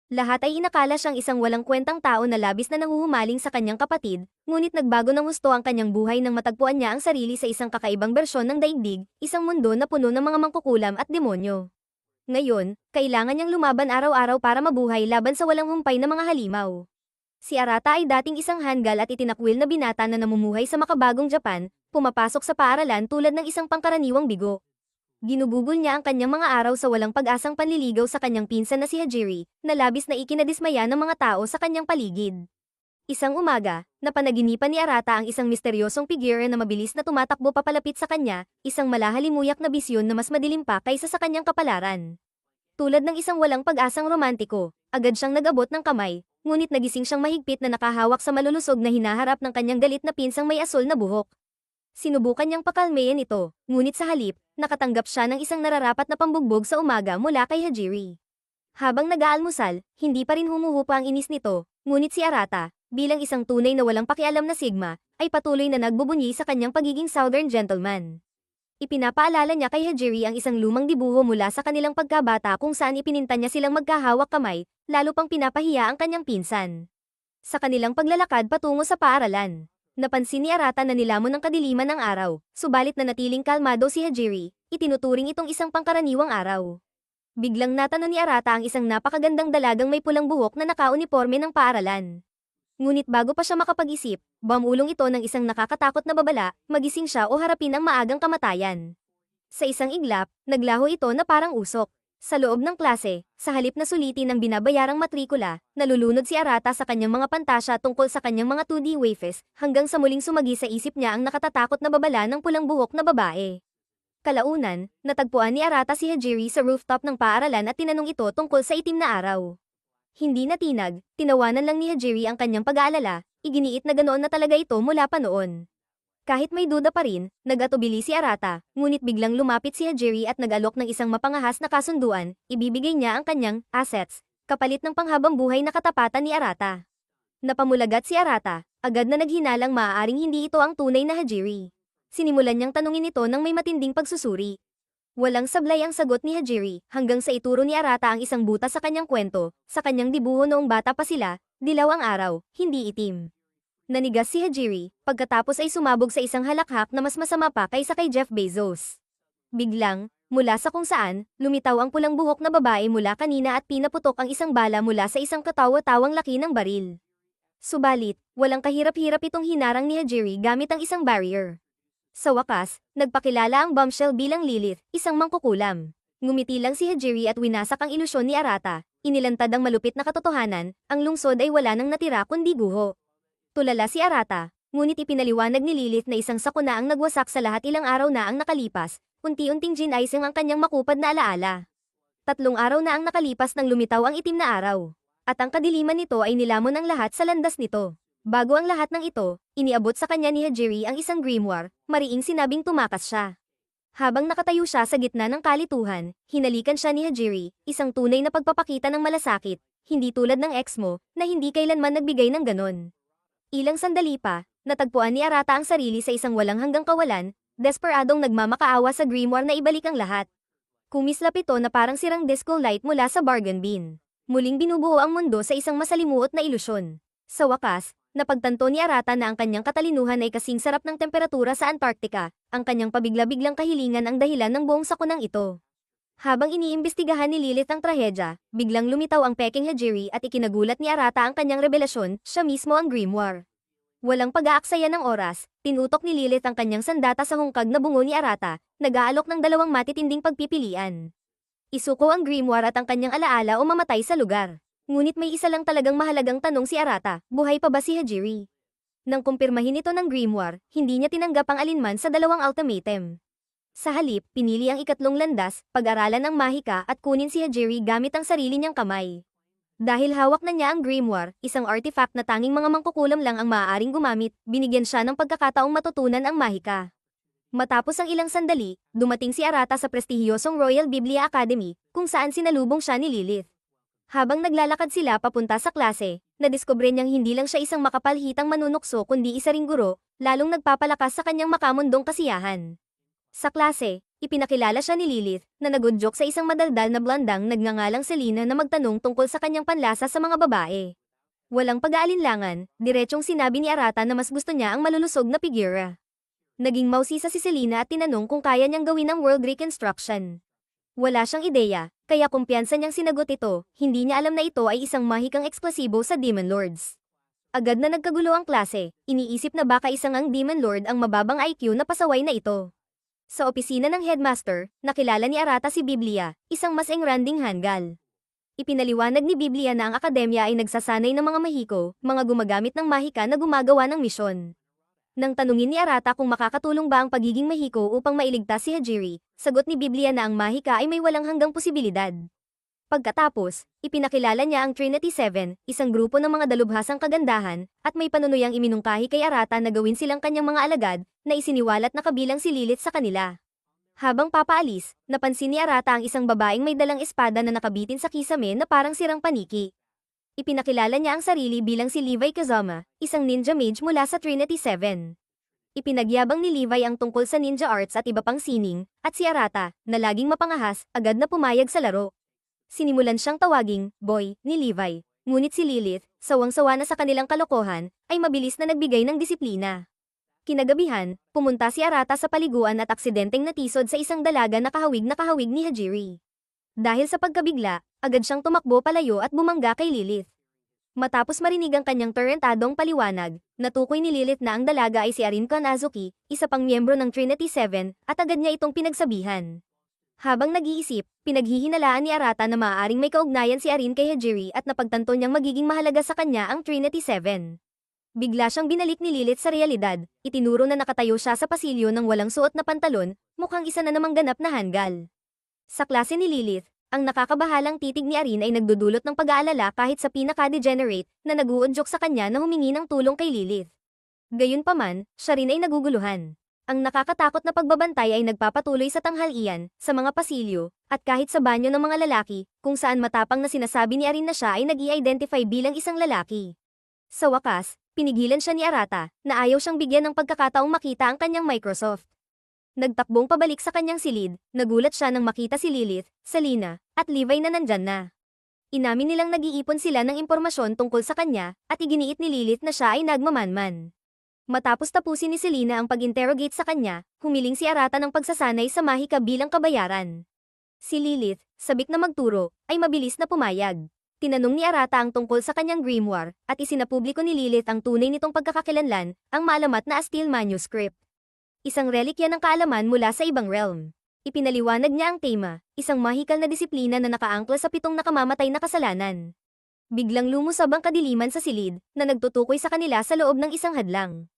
Lahat ay inakala siyang isang walang kwentang tao na labis na nanguhumaling sa kanyang kapatid, ngunit nagbago ng husto ang kanyang buhay nang matagpuan niya ang sarili sa isang kakaibang bersyon ng daigdig, isang mundo na puno ng mga mangkukulam at demonyo. Ngayon, kailangan niyang lumaban araw-araw para mabuhay laban sa walang humpay na mga halimaw. Si Arata ay dating isang hanggal at itinakwil na binata na namumuhay sa makabagong Japan, pumapasok sa paaralan tulad ng isang pangkaraniwang bigo. Ginugugol niya ang kanyang mga araw sa walang pag-asang panliligaw sa kanyang pinsan na si Hajiri, na labis na ikinadismaya ng mga tao sa kanyang paligid. Isang umaga, napanaginipan ni Arata ang isang misteryosong figure na mabilis na tumatakbo papalapit sa kanya, isang malahalimuyak na bisyon na mas madilim pa kaysa sa kanyang kapalaran. Tulad ng isang walang pag-asang romantiko, agad siyang nag-abot ng kamay, ngunit nagising siyang mahigpit na nakahawak sa malulusog na hinaharap ng kanyang galit na pinsang may asul na buhok. Sinubukan niyang pakalmayan ito, ngunit sa halip, nakatanggap siya ng isang nararapat na pambugbog sa umaga mula kay Hajiri. Habang nag-aalmusal, hindi pa rin humuhupa ang inis nito, ngunit si Arata, bilang isang tunay na walang pakialam na sigma, ay patuloy na nagbubunyi sa kanyang pagiging southern gentleman. Ipinapaalala niya kay Hajiri ang isang lumang dibuho mula sa kanilang pagkabata kung saan ipininta niya silang magkahawak kamay, lalo pang pinapahiya ang kanyang pinsan. Sa kanilang paglalakad patungo sa paaralan, napansin ni Arata na nilamon ng kadiliman ng araw, subalit nanatiling kalmado si Hajiri, itinuturing itong isang pangkaraniwang araw. Biglang natanong ni Arata ang isang napakagandang dalagang may pulang buhok na nakauniporme ng paaralan. Ngunit bago pa siya makapag-isip, bumulong ito ng isang nakakatakot na babala, magising siya o harapin ang maagang kamatayan. Sa isang iglap, naglaho ito na parang usok. Sa loob ng klase, sa halip na sulitin ng binabayarang matrikula, nalulunod si Arata sa kanyang mga pantasya tungkol sa kanyang mga 2D waifus, hanggang sa muling sumagi sa isip niya ang nakatatakot na babala ng pulang buhok na babae. Kalaunan, natagpuan ni Arata si Hajiri sa rooftop ng paaralan at tinanong ito tungkol sa itim na araw. Hindi natinag, tinawanan lang ni Hajiri ang kanyang pag-aalala, iginiit na ganoon na talaga ito mula pa noon. Kahit may duda pa rin, nag-atubili si Arata, ngunit biglang lumapit si Hajiri at nag-alok ng isang mapangahas na kasunduan, ibibigay niya ang kanyang assets, kapalit ng panghabang buhay na katapatan ni Arata. Napamulagat si Arata, agad na naghinalang maaaring hindi ito ang tunay na Hajiri. Sinimulan niyang tanungin ito ng may matinding pagsusuri. Walang sablay ang sagot ni Hajiri, hanggang sa ituro ni Arata ang isang butas sa kanyang kwento, sa kanyang dibuho noong bata pa sila, dilaw ang araw, hindi itim. Nanigas si Hajiri, pagkatapos ay sumabog sa isang halakhak na mas masama pa kaysa kay Jeff Bezos. Biglang, mula sa kung saan, lumitaw ang pulang buhok na babae mula kanina at pinaputok ang isang bala mula sa isang katawa-tawang laki ng baril. Subalit, walang kahirap-hirap itong hinarang ni Hajiri gamit ang isang barrier. Sa wakas, nagpakilala ang bombshell bilang Lilith, isang mangkukulam. Ngumiti lang si Hajiri at winasak ang ilusyon ni Arata, inilantad ang malupit na katotohanan, ang lungsod ay wala nang natira kundi guho. Tulala si Arata, ngunit ipinaliwanag ni Lilith na isang sakuna ang nagwasak sa lahat ilang araw na ang nakalipas, unti-unting gin-icing ang kanyang makupad na alaala. 3 araw na ang nakalipas nang lumitaw ang itim na araw. At ang kadiliman nito ay nilamon ang lahat sa landas nito. Bago ang lahat ng ito, iniabot sa kanya ni Hajiri ang isang grimoire, mariing sinabing tumakas siya. Habang nakatayo siya sa gitna ng kalituhan, hinalikan siya ni Hajiri, isang tunay na pagpapakita ng malasakit, hindi tulad ng ex mo, na hindi kailanman nagbigay ng ganon. Ilang sandali pa, natagpuan ni Arata ang sarili sa isang walang hanggang kawalan, desperadong nagmamakaawa sa grimoire na ibalik ang lahat. Kumislap ito na parang sirang disco light mula sa bargain bin. Muling binubuo ang mundo sa isang masalimuot na ilusyon. Sa wakas, napagtanto ni Arata na ang kanyang katalinuhan ay kasing sarap ng temperatura sa Antarctica, ang kanyang pabigla-biglang kahilingan ang dahilan ng buong sakunang ito. Habang iniimbestigahan ni Lilith ang trahedya, biglang lumitaw ang peking Hajiri at ikinagulat ni Arata ang kanyang revelasyon, siya mismo ang grimoire. Walang pag-aaksaya ng oras, tinutok ni Lilith ang kanyang sandata sa hungkag na bungo ni Arata, nag-aalok ng 2 matitinding pagpipilian. Isuko ang grimoire at ang kanyang alaala o mamatay sa lugar. Ngunit may isa lang talagang mahalagang tanong si Arata, buhay pa ba si Hajiri? Nang kumpirmahin ito ng grimoire, hindi niya tinanggap ang alinman sa 2 ultimatum. Sa halip, pinili ang 3 landas, pag-aralan ang mahika at kunin si Hajiri gamit ang sarili niyang kamay. Dahil hawak na niya ang grimoire, isang artifact na tanging mga mangkukulam lang ang maaaring gumamit, binigyan siya ng pagkakataong matutunan ang mahika. Matapos ang ilang sandali, dumating si Arata sa prestihiyosong Royal Biblia Academy, kung saan sinalubong siya ni Lilith. Habang naglalakad sila papunta sa klase, nadiskubre niyang hindi lang siya isang makapalhitang manunukso kundi isa ring guro, lalong nagpapalakas sa kanyang makamundong kasiyahan. Sa klase, ipinakilala siya ni Lilith, na nagudyok sa isang madaldal na blandang nagngangalang Selena na magtanong tungkol sa kanyang panlasa sa mga babae. Walang pag-aalinlangan, diretsong sinabi ni Arata na mas gusto niya ang malulusog na figura. Naging mausisa si Selena at tinanong kung kaya niyang gawin ang world reconstruction. Wala siyang ideya, kaya kumpiyansa niyang sinagot ito, hindi niya alam na ito ay isang mahikang eksplosibo sa Demon Lords. Agad na nagkagulo ang klase, iniisip na baka isang ang Demon Lord ang mababang IQ na pasaway na ito. Sa opisina ng headmaster, nakilala ni Arata si Biblia, isang mas engranding hanggal. Ipinaliwanag ni Biblia na ang akademya ay nagsasanay ng mga mahiko, mga gumagamit ng mahika na gumagawa ng misyon. Nang tanungin ni Arata kung makakatulong ba ang pagiging mahiko upang mailigtas si Hajiri, sagot ni Biblia na ang mahika ay may walang hanggang posibilidad. Pagkatapos, ipinakilala niya ang Trinity 7, isang grupo ng mga dalubhasang kagandahan, at may panunuyang iminungkahi kay Arata na gawin silang kanyang mga alagad, na isiniwalat na kabilang si Lilith sa kanila. Habang papaalis, napansin ni Arata ang isang babaeng may dalang espada na nakabitin sa kisame na parang sirang paniki. Ipinakilala niya ang sarili bilang si Levi Kazama, isang ninja mage mula sa Trinity 7. Ipinagyabang ni Levi ang tungkol sa ninja arts at iba pang sining, at si Arata, na laging mapangahas, agad na pumayag sa laro. Sinimulan siyang tawaging, boy, ni Levi, ngunit si Lilith, sawang-sawa na sa kanilang kalokohan, ay mabilis na nagbigay ng disiplina. Kinagabihan, pumunta si Arata sa paliguan at aksidenteng natisod sa isang dalaga na kahawig ni Hajiri. Dahil sa pagkabigla, agad siyang tumakbo palayo at bumangga kay Lilith. Matapos marinig ang kanyang tarantadong paliwanag, natukoy ni Lilith na ang dalaga ay si Arin Kanazuki, isa pang miyembro ng Trinity 7, at agad niya itong pinagsabihan. Habang nag-iisip, pinaghihinalaan ni Arata na maaaring may kaugnayan si Arin kay Hajiri at napagtanto niyang magiging mahalaga sa kanya ang Trinity 7. Bigla siyang binalik ni Lilith sa realidad, itinuro na nakatayo siya sa pasilyo ng walang suot na pantalon, mukhang isa na namang ganap na hanggal. Sa klase ni Lilith, ang nakakabahalang titig ni Arin ay nagdudulot ng pag-aalala kahit sa pinaka-degenerate na nag-uudyok sa kanya na humingi ng tulong kay Lilith. Gayunpaman, siya rin ay naguguluhan. Ang nakakatakot na pagbabantay ay nagpapatuloy sa tanghalian, sa mga pasilyo, at kahit sa banyo ng mga lalaki, kung saan matapang na sinasabi ni Arin na siya ay nag-i-identify bilang isang lalaki. Sa wakas, pinigilan siya ni Arata, na ayaw siyang bigyan ng pagkakataong makita ang kanyang Microsoft. Nagtakbong pabalik sa kanyang silid, nagulat siya nang makita si Lilith, Selena, at Levi na nandyan na. Inamin nilang nag-iipon sila ng impormasyon tungkol sa kanya, at iginiit ni Lilith na siya ay nagmamanman. Matapos tapusin ni Selena ang pag-interrogate sa kanya, humiling si Arata ng pagsasanay sa mahika bilang kabayaran. Si Lilith, sabik na magturo, ay mabilis na pumayag. Tinanong ni Arata ang tungkol sa kanyang grimoire, at isinapubliko ni Lilith ang tunay nitong pagkakakilanlan, ang maalamat na Asteel Manuscript. Isang relikya ng kaalaman mula sa ibang realm. Ipinaliwanag niya ang tema, isang mahikal na disiplina na nakaangkla sa 7 nakamamatay na kasalanan. Biglang lumusab ang kadiliman sa silid, na nagtutukoy sa kanila sa loob ng isang hadlang.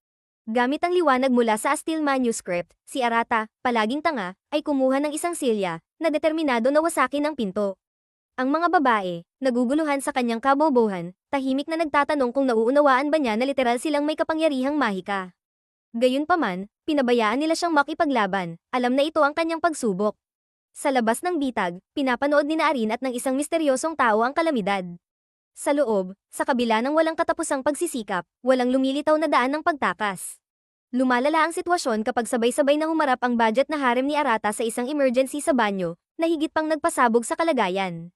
Gamit ang liwanag mula sa Asteel Manuscript, si Arata, palaging tanga, ay kumuha ng isang silya, na determinado na wasakin ang pinto. Ang mga babae, naguguluhan sa kanyang kabobohan, tahimik na nagtatanong kung nauunawaan ba niya na literal silang may kapangyarihang mahika. Gayunpaman, pinabayaan nila siyang makipaglaban, alam na ito ang kanyang pagsubok. Sa labas ng bitag, pinapanood ni Arin at ng isang misteryosong tao ang kalamidad. Sa loob, sa kabila ng walang katapusang pagsisikap, walang lumilitaw na daan ng pagtakas. Lumalala ang sitwasyon kapag sabay-sabay na humarap ang budget na harem ni Arata sa isang emergency sa banyo, na higit pang nagpasabog sa kalagayan.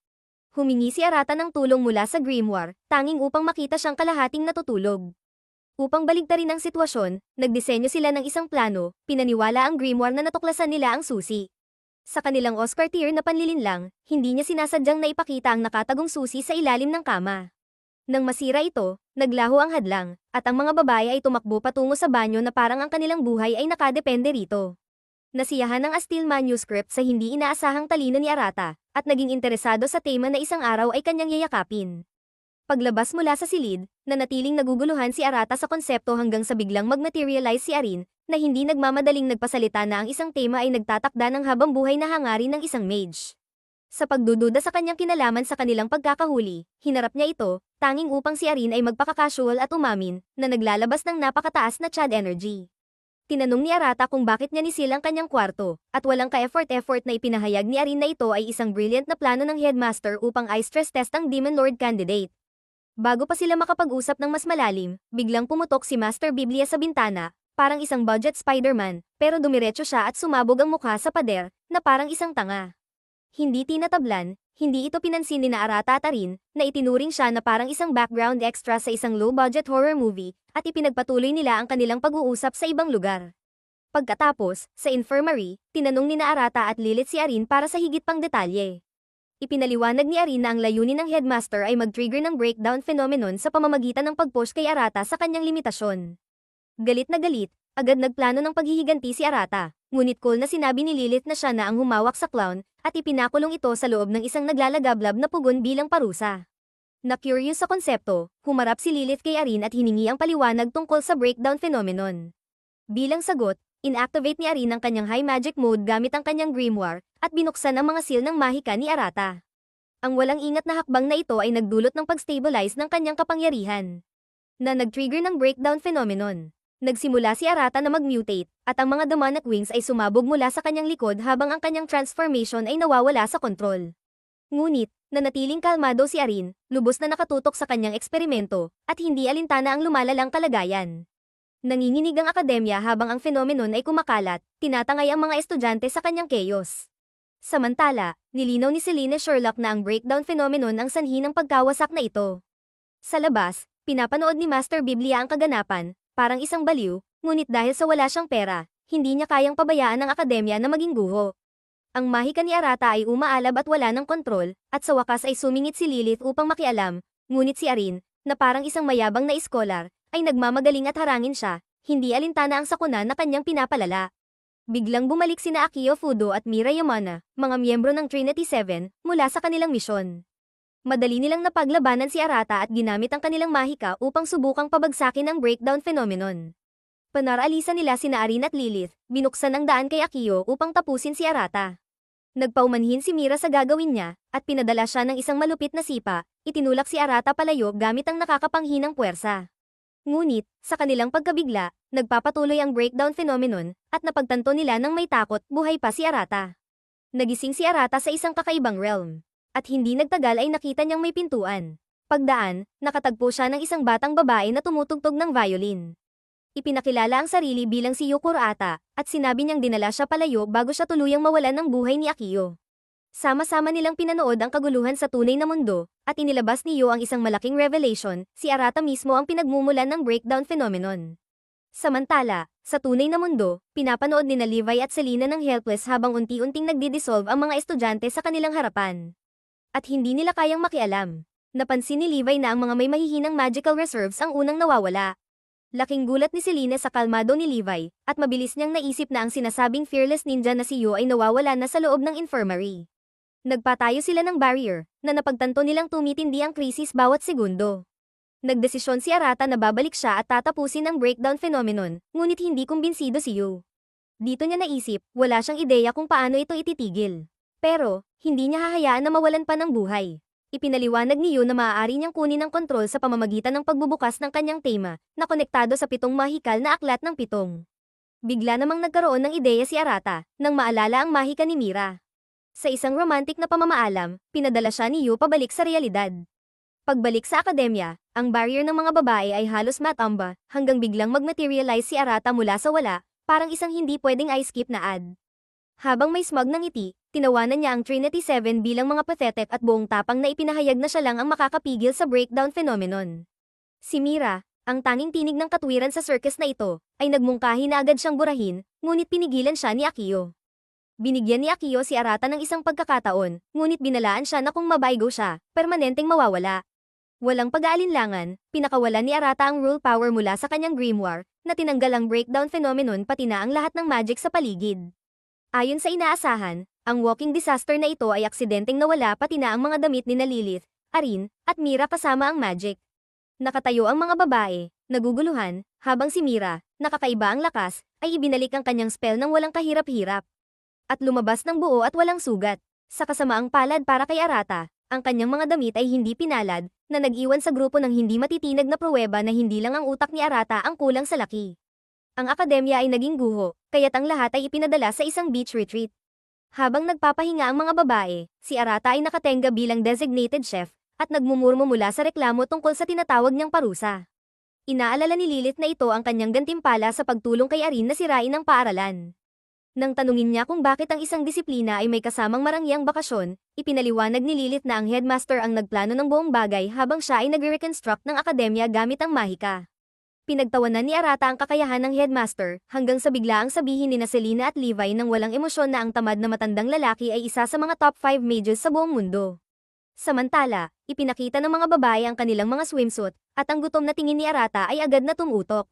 Humingi si Arata ng tulong mula sa grimoire, tanging upang makita siyang kalahating natutulog. Upang baligtarin ang sitwasyon, nagdisenyo sila ng isang plano, pinaniwala ang grimoire na natuklasan nila ang susi. Sa kanilang Oscar tier na panlilinlang, hindi niya sinasadyang naipakita ang nakatagong susi sa ilalim ng kama. Nang masira ito, naglaho ang hadlang, at ang mga babae ay tumakbo patungo sa banyo na parang ang kanilang buhay ay nakadepende rito. Nasiyahan ng Asteel Manuscript sa hindi inaasahang talino ni Arata, at naging interesado sa tema na isang araw ay kanyang yayakapin. Paglabas mula sa silid, nanatiling naguguluhan si Arata sa konsepto hanggang sa biglang mag-materialize si Arin, na hindi nagmamadaling nagpasalita na ang isang tema ay nagtatakda ng habang buhay na hangarin ng isang mage. Sa pagdududa sa kanyang kinalaman sa kanilang pagkakahuli, hinarap niya ito, tanging upang si Arin ay magpaka-casual at umamin, na naglalabas ng napakataas na Chad energy. Tinanong ni Arata kung bakit niya nisil ang kanyang kwarto, at walang ka-effort na ipinahayag ni Arin na ito ay isang brilliant na plano ng headmaster upang i-stress test ang Demon Lord candidate. Bago pa sila makapag-usap ng mas malalim, biglang pumutok si Master Biblia sa bintana, parang isang budget Spider-Man, pero dumiretso siya at sumabog ang mukha sa pader, na parang isang tanga. Hindi tinatablan, hindi ito pinansin ni Arata at Arin, na itinuring siya na parang isang background extra sa isang low-budget horror movie, at ipinagpatuloy nila ang kanilang pag-uusap sa ibang lugar. Pagkatapos, sa infirmary, tinanong ni Arata at Lilith si Arin para sa higit pang detalye. Ipinaliwanag ni Arin na ang layunin ng headmaster ay mag-trigger ng breakdown phenomenon sa pamamagitan ng pag-push kay Arata sa kanyang limitasyon. Galit na galit, agad nagplano ng paghihiganti si Arata, ngunit cool na sinabi ni Lilith na siya na ang humawak sa clown, at ipinakulong ito sa loob ng isang naglalagablab na pugon bilang parusa. Na-curious sa konsepto, humarap si Lilith kay Arin at hiningi ang paliwanag tungkol sa breakdown phenomenon. Bilang sagot, inactivate ni Arin ang kanyang high magic mode gamit ang kanyang grimoire, at binuksan ang mga seal ng mahika ni Arata. Ang walang ingat na hakbang na ito ay nagdulot ng pag-stabilize ng kanyang kapangyarihan, na nag-trigger ng breakdown phenomenon. Nagsimula si Arata na mag-mutate, at ang mga demonic wings ay sumabog mula sa kanyang likod habang ang kanyang transformation ay nawawala sa kontrol. Ngunit, nanatiling kalmado si Arin, lubos na nakatutok sa kanyang eksperimento, at hindi alintana ang lumalalang kalagayan. Nanginginig ang akademya habang ang phenomenon ay kumakalat, tinatangay ang mga estudyante sa kanyang chaos. Samantala, nilinaw ni Celine Sherlock na ang breakdown phenomenon ang sanhi ng pagkawasak na ito. Sa labas, pinapanood ni Master Biblia ang kaganapan, parang isang baliw, ngunit dahil sa wala siyang pera, hindi niya kayang pabayaan ang akademya na maging guho. Ang mahika ni Arata ay umaalab at wala ng kontrol, at sa wakas ay sumingit si Lilith upang makialam, ngunit si Arin, na parang isang mayabang na iskolar, ay nagmamagaling at harangin siya, hindi alintana ang sakuna na kanyang pinapalala. Biglang bumalik sina Akio Fudo at Mira Yamana, mga miyembro ng Trinity 7, mula sa kanilang misyon. Madali nilang napaglabanan si Arata at ginamit ang kanilang mahika upang subukang pabagsakin ang breakdown phenomenon. Panaralisa nila sina Arin at Lilith, binuksan ang daan kay Akio upang tapusin si Arata. Nagpaumanhin si Mira sa gagawin niya, at pinadala siya ng isang malupit na sipa, itinulak si Arata palayo gamit ang nakakapanghinang puwersa. Ngunit, sa kanilang pagkabigla, nagpapatuloy ang breakdown phenomenon, at napagtanto nila nang may takot, buhay pa si Arata. Nagising si Arata sa isang kakaibang realm. At hindi nagtagal ay nakita niyang may pintuan. Pagdaan, nakatagpo siya ng isang batang babae na tumutugtog ng violin. Ipinakilala ang sarili bilang si Yuko Ata, at sinabi niyang dinala siya palayo bago siya tuluyang mawalan ng buhay ni Akio. Sama-sama nilang pinanood ang kaguluhan sa tunay na mundo, at inilabas ni Yo ang isang malaking revelation, si Arata mismo ang pinagmumulan ng breakdown phenomenon. Samantala, sa tunay na mundo, pinapanood ni Levi at Selena ng helpless habang unti-unting nagdi-dissolve ang mga estudyante sa kanilang harapan. At hindi nila kayang makialam. Napansin ni Levi na ang mga may mahihinang magical reserves ang unang nawawala. Laking gulat ni Selena sa kalmado ni Levi, at mabilis niyang naisip na ang sinasabing fearless ninja na si Yo ay nawawala na sa loob ng infirmary. Nagpatayo sila ng barrier, na napagtanto nilang tumitindi ang krisis bawat segundo. Nagdesisyon si Arata na babalik siya at tatapusin ang breakdown phenomenon, ngunit hindi kumbinsido si Yu. Dito niya naisip, wala siyang ideya kung paano ito ititigil. Pero, hindi niya hahayaan na mawalan pa ng buhay. Ipinaliwanag ni Yu na maaari niyang kunin ang kontrol sa pamamagitan ng pagbubukas ng kanyang tema, na konektado sa 7 mahikal na aklat ng 7. Bigla namang nagkaroon ng ideya si Arata, nang maalala ang mahika ni Mira. Sa isang romantic na pamamaalam, pinadala siya ni Yu pabalik sa realidad. Pagbalik sa akademya, ang barrier ng mga babae ay halos matamba, hanggang biglang mag-materialize si Arata mula sa wala, parang isang hindi pwedeng i-skip na ad. Habang may smug ng ngiti, tinawanan niya ang Trinity 7 bilang mga pathetic at buong tapang na ipinahayag na siya lang ang makakapigil sa breakdown phenomenon. Si Mira, ang tanging tinig ng katwiran sa circus na ito, ay nagmungkahi na agad siyang burahin, ngunit pinigilan siya ni Akio. Binigyan ni Akio si Arata ng isang pagkakataon, ngunit binalaan siya na kung mabaigo siya, permanenteng mawawala. Walang pag-aalinlangan, pinakawalan ni Arata ang rule power mula sa kanyang grimoire, na tinanggal ang breakdown phenomenon pati na ang lahat ng magic sa paligid. Ayon sa inaasahan, ang walking disaster na ito ay aksidenteng nawala pati na ang mga damit ni Lilith, Arin, at Mira kasama ang magic. Nakatayo ang mga babae, naguguluhan, habang si Mira, nakakaiba ang lakas, ay ibinalik ang kanyang spell ng walang kahirap-hirap. At lumabas ng buo at walang sugat. Sa kasamaang palad para kay Arata, ang kanyang mga damit ay hindi pinalad, na nag-iwan sa grupo ng hindi matitinag na pruweba na hindi lang ang utak ni Arata ang kulang sa laki. Ang akademya ay naging guho, kaya't ang lahat ay ipinadala sa isang beach retreat. Habang nagpapahinga ang mga babae, si Arata ay nakatenga bilang designated chef, at nagmumurmo mula sa reklamo tungkol sa tinatawag niyang parusa. Inaalala ni Lilith na ito ang kanyang gantimpala sa pagtulong kay Arin na sirain ang paaralan. Nang tanungin niya kung bakit ang isang disiplina ay may kasamang marangyang bakasyon, ipinaliwanag ni Lilith na ang headmaster ang nagplano ng buong bagay habang siya ay nagre-reconstruct ng akademya gamit ang mahika. Pinagtawanan ni Arata ang kakayahan ng headmaster, hanggang sa biglaang sabihin ni Selena at Levi nang walang emosyon na ang tamad na matandang lalaki ay isa sa mga top 5 mages sa buong mundo. Samantala, ipinakita ng mga babae ang kanilang mga swimsuit, at ang gutom na tingin ni Arata ay agad na tumutok.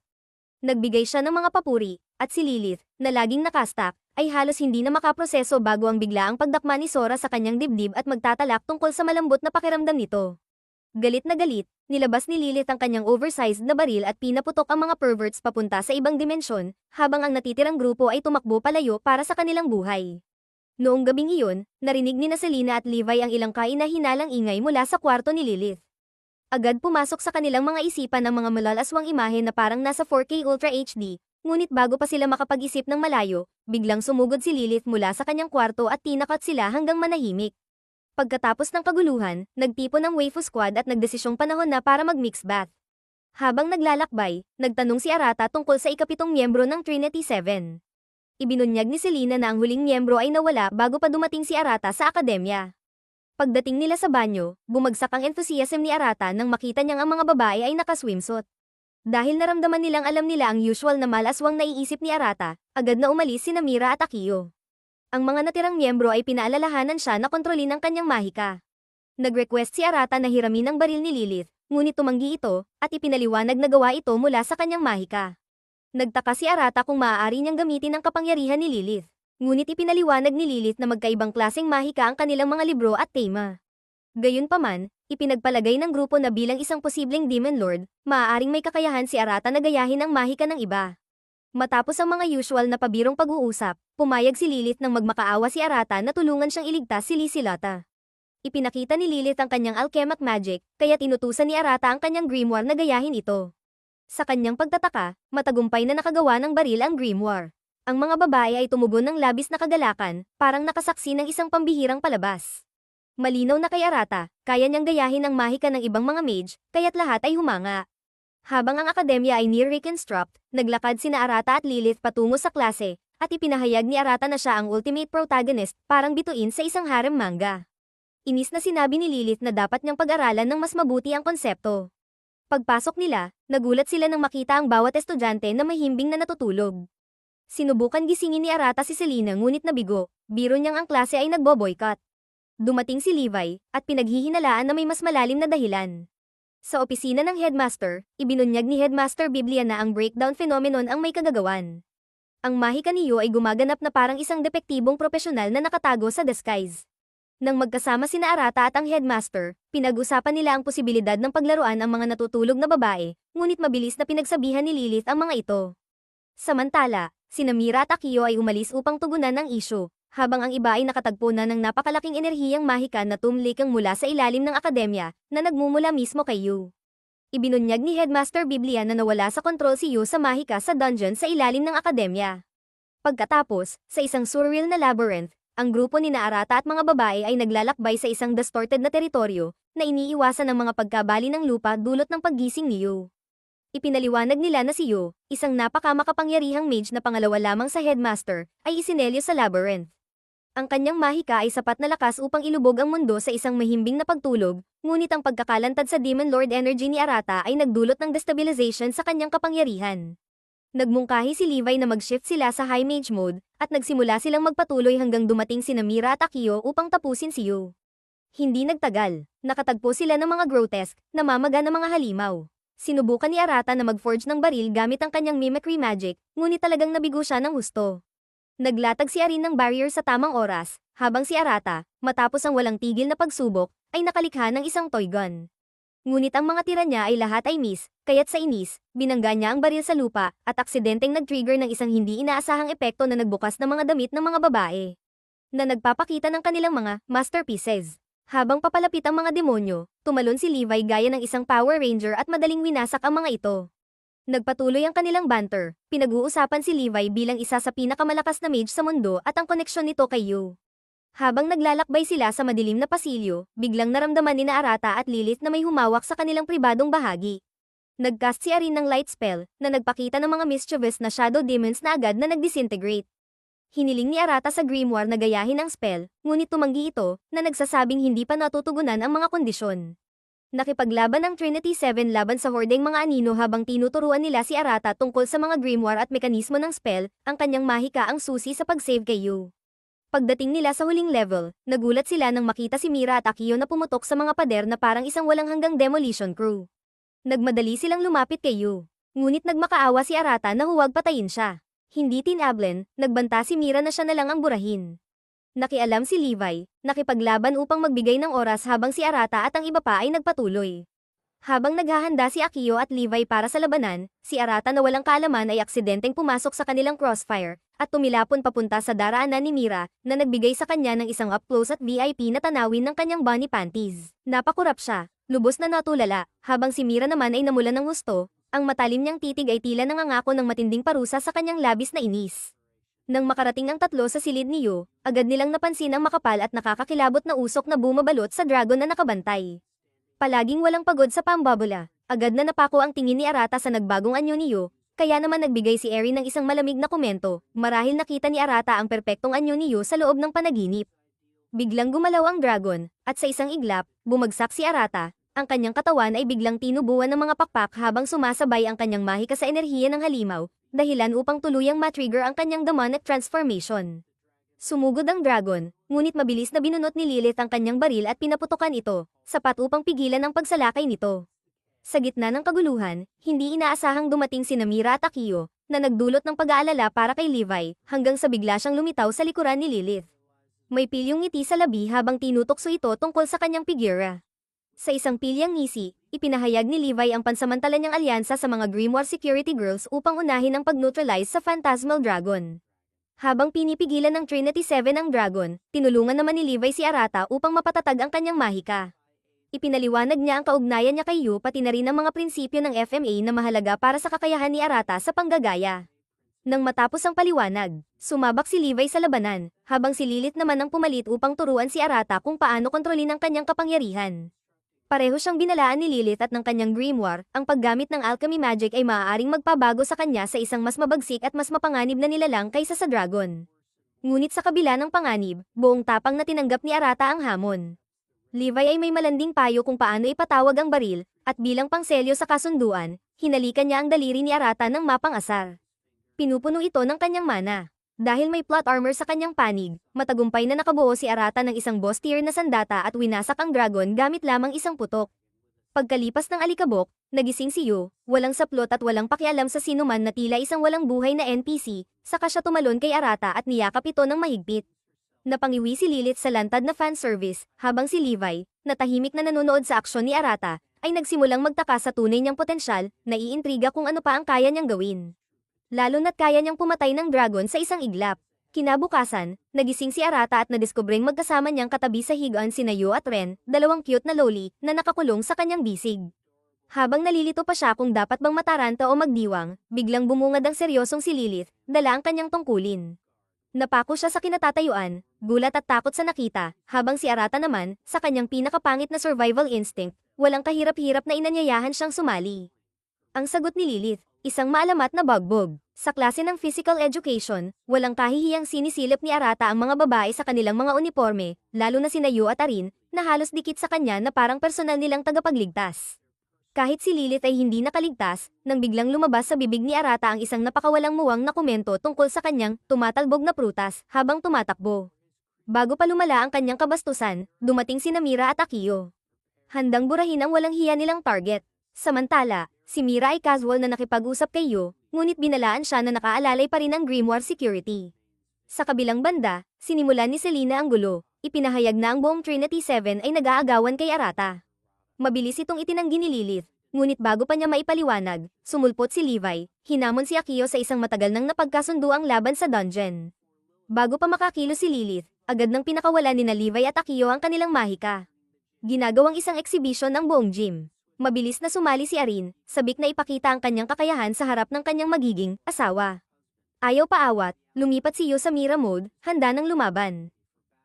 Nagbigay siya ng mga papuri, at si Lilith, na laging nakastak, ay halos hindi na makaproseso bago ang biglaang pagdakma ni Sora sa kanyang dibdib at magtatalak tungkol sa malambot na pakiramdam nito. Galit na galit, nilabas ni Lilith ang kanyang oversized na baril at pinaputok ang mga perverts papunta sa ibang dimensyon, habang ang natitirang grupo ay tumakbo palayo para sa kanilang buhay. Noong gabing iyon, narinig ni Selena at Levi ang ilang kaina-hinalang ingay mula sa kwarto ni Lilith. Agad pumasok sa kanilang mga isipan ang mga malalaswang imahe na parang nasa 4K Ultra HD, ngunit bago pa sila makapag-isip ng malayo, biglang sumugod si Lilith mula sa kanyang kwarto at tinakot sila hanggang manahimik. Pagkatapos ng kaguluhan, nagtipon ang Waifu Squad at nagdesisyong panahon na para mag-mix bath. Habang naglalakbay, nagtanong si Arata tungkol sa ikapitong miyembro ng Trinity 7. Ibinunyag ni Selena na ang huling miyembro ay nawala bago pa dumating si Arata sa akademya. Pagdating nila sa banyo, bumagsak ang enthusiasm ni Arata nang makita niyang ang mga babae ay naka-swimsuit. Dahil naramdaman nilang alam nila ang usual na malaswang naiisip ni Arata, agad na umalis si Namira at Akio. Ang mga natirang miyembro ay pinaalalahanan siya na kontrolin ang kanyang mahika. Nag-request si Arata na hiramin ang baril ni Lilith, ngunit tumanggi ito, at ipinaliwanag na gawa ito mula sa kanyang mahika. Nagtaka si Arata kung maaari niyang gamitin ang kapangyarihan ni Lilith, ngunit ipinaliwanag ni Lilith na magkaibang klaseng mahika ang kanilang mga libro at tema. Gayunpaman, ipinagpalagay ng grupo na bilang isang posibleng Demon Lord, maaaring may kakayahan si Arata na gayahin ang mahika ng iba. Matapos ang mga usual na pabirong pag-uusap, pumayag si Lilith nang magmakaawa si Arata na tulungan siyang iligtas si Lysilata. Ipinakita ni Lilith ang kanyang alchemic magic, kaya tinutusan ni Arata ang kanyang grimoire na gayahin ito. Sa kanyang pagtataka, matagumpay na nakagawa ng baril ang grimoire. Ang mga babae ay tumugon ng labis na kagalakan, parang nakasaksi ng isang pambihirang palabas. Malinaw na kay Arata, kaya niyang gayahin ang mahika ng ibang mga mage, kaya't lahat ay humanga. Habang ang akademya ay near reconstruct, naglakad sina Arata at Lilith patungo sa klase, at ipinahayag ni Arata na siya ang ultimate protagonist, parang bituin sa isang harem manga. Inis na sinabi ni Lilith na dapat niyang pag-aralan ng mas mabuti ang konsepto. Pagpasok nila, nagulat sila nang makita ang bawat estudyante na mahimbing na natutulog. Sinubukan gisingin ni Arata si Selena ngunit nabigo, biro niyang ang klase ay nagbo-boycott. Dumating si Levi, at pinaghihinalaan na may mas malalim na dahilan. Sa opisina ng headmaster, ibinunyag ni Headmaster Biblia na ang breakdown phenomenon ang may kagagawan. Ang mahika ni Yu ay gumaganap na parang isang depektibong propesyonal na nakatago sa disguise. Nang magkasama sina Arata at ang headmaster, pinag-usapan nila ang posibilidad ng paglaruan ang mga natutulog na babae, ngunit mabilis na pinagsabihan ni Lilith ang mga ito. Samantala, sina Mira at Akio ay umalis upang tugunan ang issue, habang ang iba ay nakatagpo na ng napakalaking enerhiyang mahika na tumlikang mula sa ilalim ng akademya, na nagmumula mismo kay Yu. Ibinunyag ni Headmaster Biblia na nawala sa kontrol si Yu sa mahika sa dungeon sa ilalim ng akademya. Pagkatapos, sa isang surreal na labyrinth, ang grupo ni Arata at mga babae ay naglalakbay sa isang distorted na teritoryo, na iniiwasan ng mga pagkabali ng lupa dulot ng paggising ni Yu. Ipinaliwanag nila na si Yu, isang napakamakapangyarihang mage na pangalawa lamang sa headmaster, ay isinelyo sa labyrinth. Ang kanyang mahika ay sapat na lakas upang ilubog ang mundo sa isang mahimbing na pagtulog, ngunit ang pagkakalantad sa Demon Lord energy ni Arata ay nagdulot ng destabilization sa kanyang kapangyarihan. Nagmungkahi si Levi na mag-shift sila sa high mage mode, at nagsimula silang magpatuloy hanggang dumating sina Mira at Akio upang tapusin si Yu. Hindi nagtagal, nakatagpo sila ng mga grotesque, namamaga na mga halimaw. Sinubukan ni Arata na mag-forge ng baril gamit ang kanyang mimicry magic, ngunit talagang nabigo siya ng husto. Naglatag si Arin ng barrier sa tamang oras, habang si Arata, matapos ang walang tigil na pagsubok, ay nakalikha ng isang toy gun. Ngunit ang mga tira niya ay lahat ay miss, kaya't sa inis, binangga niya ang baril sa lupa, at aksidenteng nag-trigger ng isang hindi inaasahang epekto na nagbukas ng mga damit ng mga babae, na nagpapakita ng kanilang mga masterpieces. Habang papalapit ang mga demonyo, tumalon si Levi gaya ng isang Power Ranger at madaling winasak ang mga ito. Nagpatuloy ang kanilang banter, pinag-uusapan si Levi bilang isa sa pinakamalakas na mage sa mundo at ang koneksyon nito kay Yu. Habang naglalakbay sila sa madilim na pasilyo, biglang naramdaman ni Arata at Lilith na may humawak sa kanilang pribadong bahagi. Nagcast si Arin ng light spell, na nagpakita ng mga mischievous na shadow demons na agad na nagdisintegrate. Hiniling ni Arata sa grimoire na gayahin ang spell, ngunit tumanggi ito, na nagsasabing hindi pa natutugunan ang mga kondisyon. Nakipaglaban ang Trinity 7 laban sa hordeng mga anino habang tinuturuan nila si Arata tungkol sa mga grimoire at mekanismo ng spell, ang kanyang mahika ang susi sa pag-save kay Yu. Pagdating nila sa huling level, nagulat sila nang makita si Mira at Akio na pumutok sa mga pader na parang isang walang hanggang demolition crew. Nagmadali silang lumapit kay Yu. Ngunit nagmakaawa si Arata na huwag patayin siya. Hindi tinablen, nagbanta si Mira na siya na lang ang burahin. Nakialam si Levi, nakipaglaban upang magbigay ng oras habang si Arata at ang iba pa ay nagpatuloy. Habang naghahanda si Akio at Levi para sa labanan, si Arata na walang kaalaman ay aksidenteng pumasok sa kanilang crossfire, at tumilapon papunta sa daraanan ni Mira, na nagbigay sa kanya ng isang up-close at VIP na tanawin ng kanyang bunny panties. Napakurap siya, lubos na natulala, habang si Mira naman ay namulan ng husto, ang matalim niyang titig ay tila nangangako ng matinding parusa sa kanyang labis na inis. Nang makarating ang tatlo sa silid ni Yu, agad nilang napansin ang makapal at nakakakilabot na usok na bumabalot sa dragon na nakabantay. Palaging walang pagod sa pambabula, agad na napako ang tingin ni Arata sa nagbagong anyo ni Yu, kaya naman nagbigay si Eri ng isang malamig na komento, marahil nakita ni Arata ang perpektong anyo ni Yu sa loob ng panaginip. Biglang gumalaw ang dragon, at sa isang iglap, bumagsak si Arata, ang kanyang katawan ay biglang tinubuan ng mga pakpak habang sumasabay ang kanyang mahika sa enerhiya ng halimaw, dahilan upang tuluyang matrigger ang kanyang demonic transformation. Sumugod ang dragon, ngunit mabilis na binunot ni Lilith ang kanyang baril at pinaputukan ito, sapat upang pigilan ang pagsalakay nito. Sa gitna ng kaguluhan, hindi inaasahang dumating si Mira at Akio, na nagdulot ng pag-aalala para kay Levi, hanggang sa bigla siyang lumitaw sa likuran ni Lilith. May pilyong ngiti sa labi habang tinutokso ito tungkol sa kanyang figura. Sa isang pilyang ngisi, ipinahayag ni Levi ang pansamantala niyang alyansa sa mga Grimoire Security Girls upang unahin ang pag-neutralize sa Phantasmal Dragon. Habang pinipigilan ng Trinity 7 ang dragon, tinulungan naman ni Levi si Arata upang mapatatag ang kanyang mahika. Ipinaliwanag niya ang kaugnayan niya kay Yu pati na rin ang mga prinsipyo ng FMA na mahalaga para sa kakayahan ni Arata sa panggagaya. Nang matapos ang paliwanag, sumabak si Levi sa labanan, habang si Lilith naman ang pumalit upang turuan si Arata kung paano kontrolin ang kanyang kapangyarihan. Pareho siyang binalaan ni Lilith at ng kanyang grimoire, ang paggamit ng alchemy magic ay maaaring magpabago sa kanya sa isang mas mabagsik at mas mapanganib na nilalang kaysa sa dragon. Ngunit sa kabila ng panganib, buong tapang na tinanggap ni Arata ang hamon. Levi ay may malanding payo kung paano ipatawag ang baril, at bilang pangselyo sa kasunduan, hinalikan niya ang daliri ni Arata ng mapang-asar. Pinupuno ito ng kanyang mana. Dahil may plot armor sa kanyang panig, matagumpay na nakabuo si Arata ng isang boss tier na sandata at winasak ang dragon gamit lamang isang putok. Pagkalipas ng alikabok, nagising si Yu, walang saplot at walang pakialam sa sinuman na tila isang walang buhay na NPC, saka siya tumalon kay Arata at niyakap ito ng mahigpit. Napangiwi si Lilith sa lantad na fan service, habang si Levi, na tahimik na nanonood sa aksyon ni Arata, ay nagsimulang magtaka sa tunay niyang potensyal, naiintriga kung ano pa ang kaya niyang gawin. Lalo na't kaya niyang pumatay ng dragon sa isang iglap. Kinabukasan, nagising si Arata at nadiskubring magkasama niyang katabi sa higaan sina Yu at Ren, dalawang cute na loli, na nakakulong sa kanyang bisig. Habang nalilito pa siya kung dapat bang mataranta o magdiwang, biglang bumungad ang seryosong si Lilith, dala ang kanyang tungkulin. Napako siya sa kinatatayuan, gulat at takot sa nakita, habang si Arata naman, sa kanyang pinakapangit na survival instinct, walang kahirap-hirap na inanyayahan siyang sumali. Ang sagot ni Lilith, isang maalamat na bugbog. Sa klase ng physical education, walang kahihiyang sinisilip ni Arata ang mga babae sa kanilang mga uniforme, lalo na sina Yu at Arin, na halos dikit sa kanya na parang personal nilang tagapagligtas. Kahit si Lilith ay hindi nakaligtas, nang biglang lumabas sa bibig ni Arata ang isang napakawalang muwang na komento tungkol sa kanyang tumatalbog na prutas habang tumatakbo. Bago pa lumala ang kanyang kabastusan, dumating si Mira at Akio. Handang burahin ang walang hiya nilang target. Samantala, si Mira ay casual na nakipag-usap kay Yu, ngunit binalaan siya na nakaalalay pa rin ang Grimoire Security. Sa kabilang banda, sinimulan ni Selena ang gulo, ipinahayag na ang buong Trinity 7 ay nag-aagawan kay Arata. Mabilis itong itinanggi ni Lilith, ngunit bago pa niya maipaliwanag, sumulpot si Levi, hinamon si Akio sa isang matagal nang napagkasunduang laban sa dungeon. Bago pa makakilo si Lilith, agad nang pinakawalan ni Levi at Akio ang kanilang mahika. Ginagawang isang exhibition ang buong gym. Mabilis na sumali si Arin, sabik na ipakita ang kanyang kakayahan sa harap ng kanyang magiging asawa. Ayaw paawat, lumipat si Yu sa Mira mode, handa ng lumaban.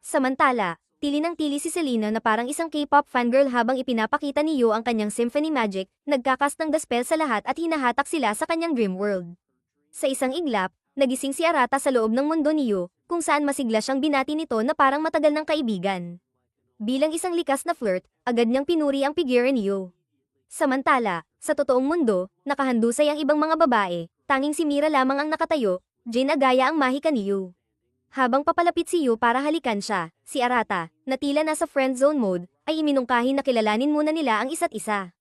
Samantala, Tili ng tili si Selena na parang isang K-pop fangirl habang ipinapakita ni Yo ang kanyang symphony magic, nagkakast ng the spell sa lahat at hinahatak sila sa kanyang dream world. Sa isang iglap, nagising si Arata sa loob ng mundo ni Yo, kung saan masigla siyang binati nito na parang matagal ng kaibigan. Bilang isang likas na flirt, agad niyang pinuri ang figure ni Yo. Samantala, sa totoong mundo, nakahandusay ang ibang mga babae, tanging si Mira lamang ang nakatayo, Jane agaya ang mahika ni Yo. Habang papalapit si Yu para halikan siya, si Arata, na tila nasa friend zone mode, ay iminungkahi na kilalanin muna nila ang isa't isa.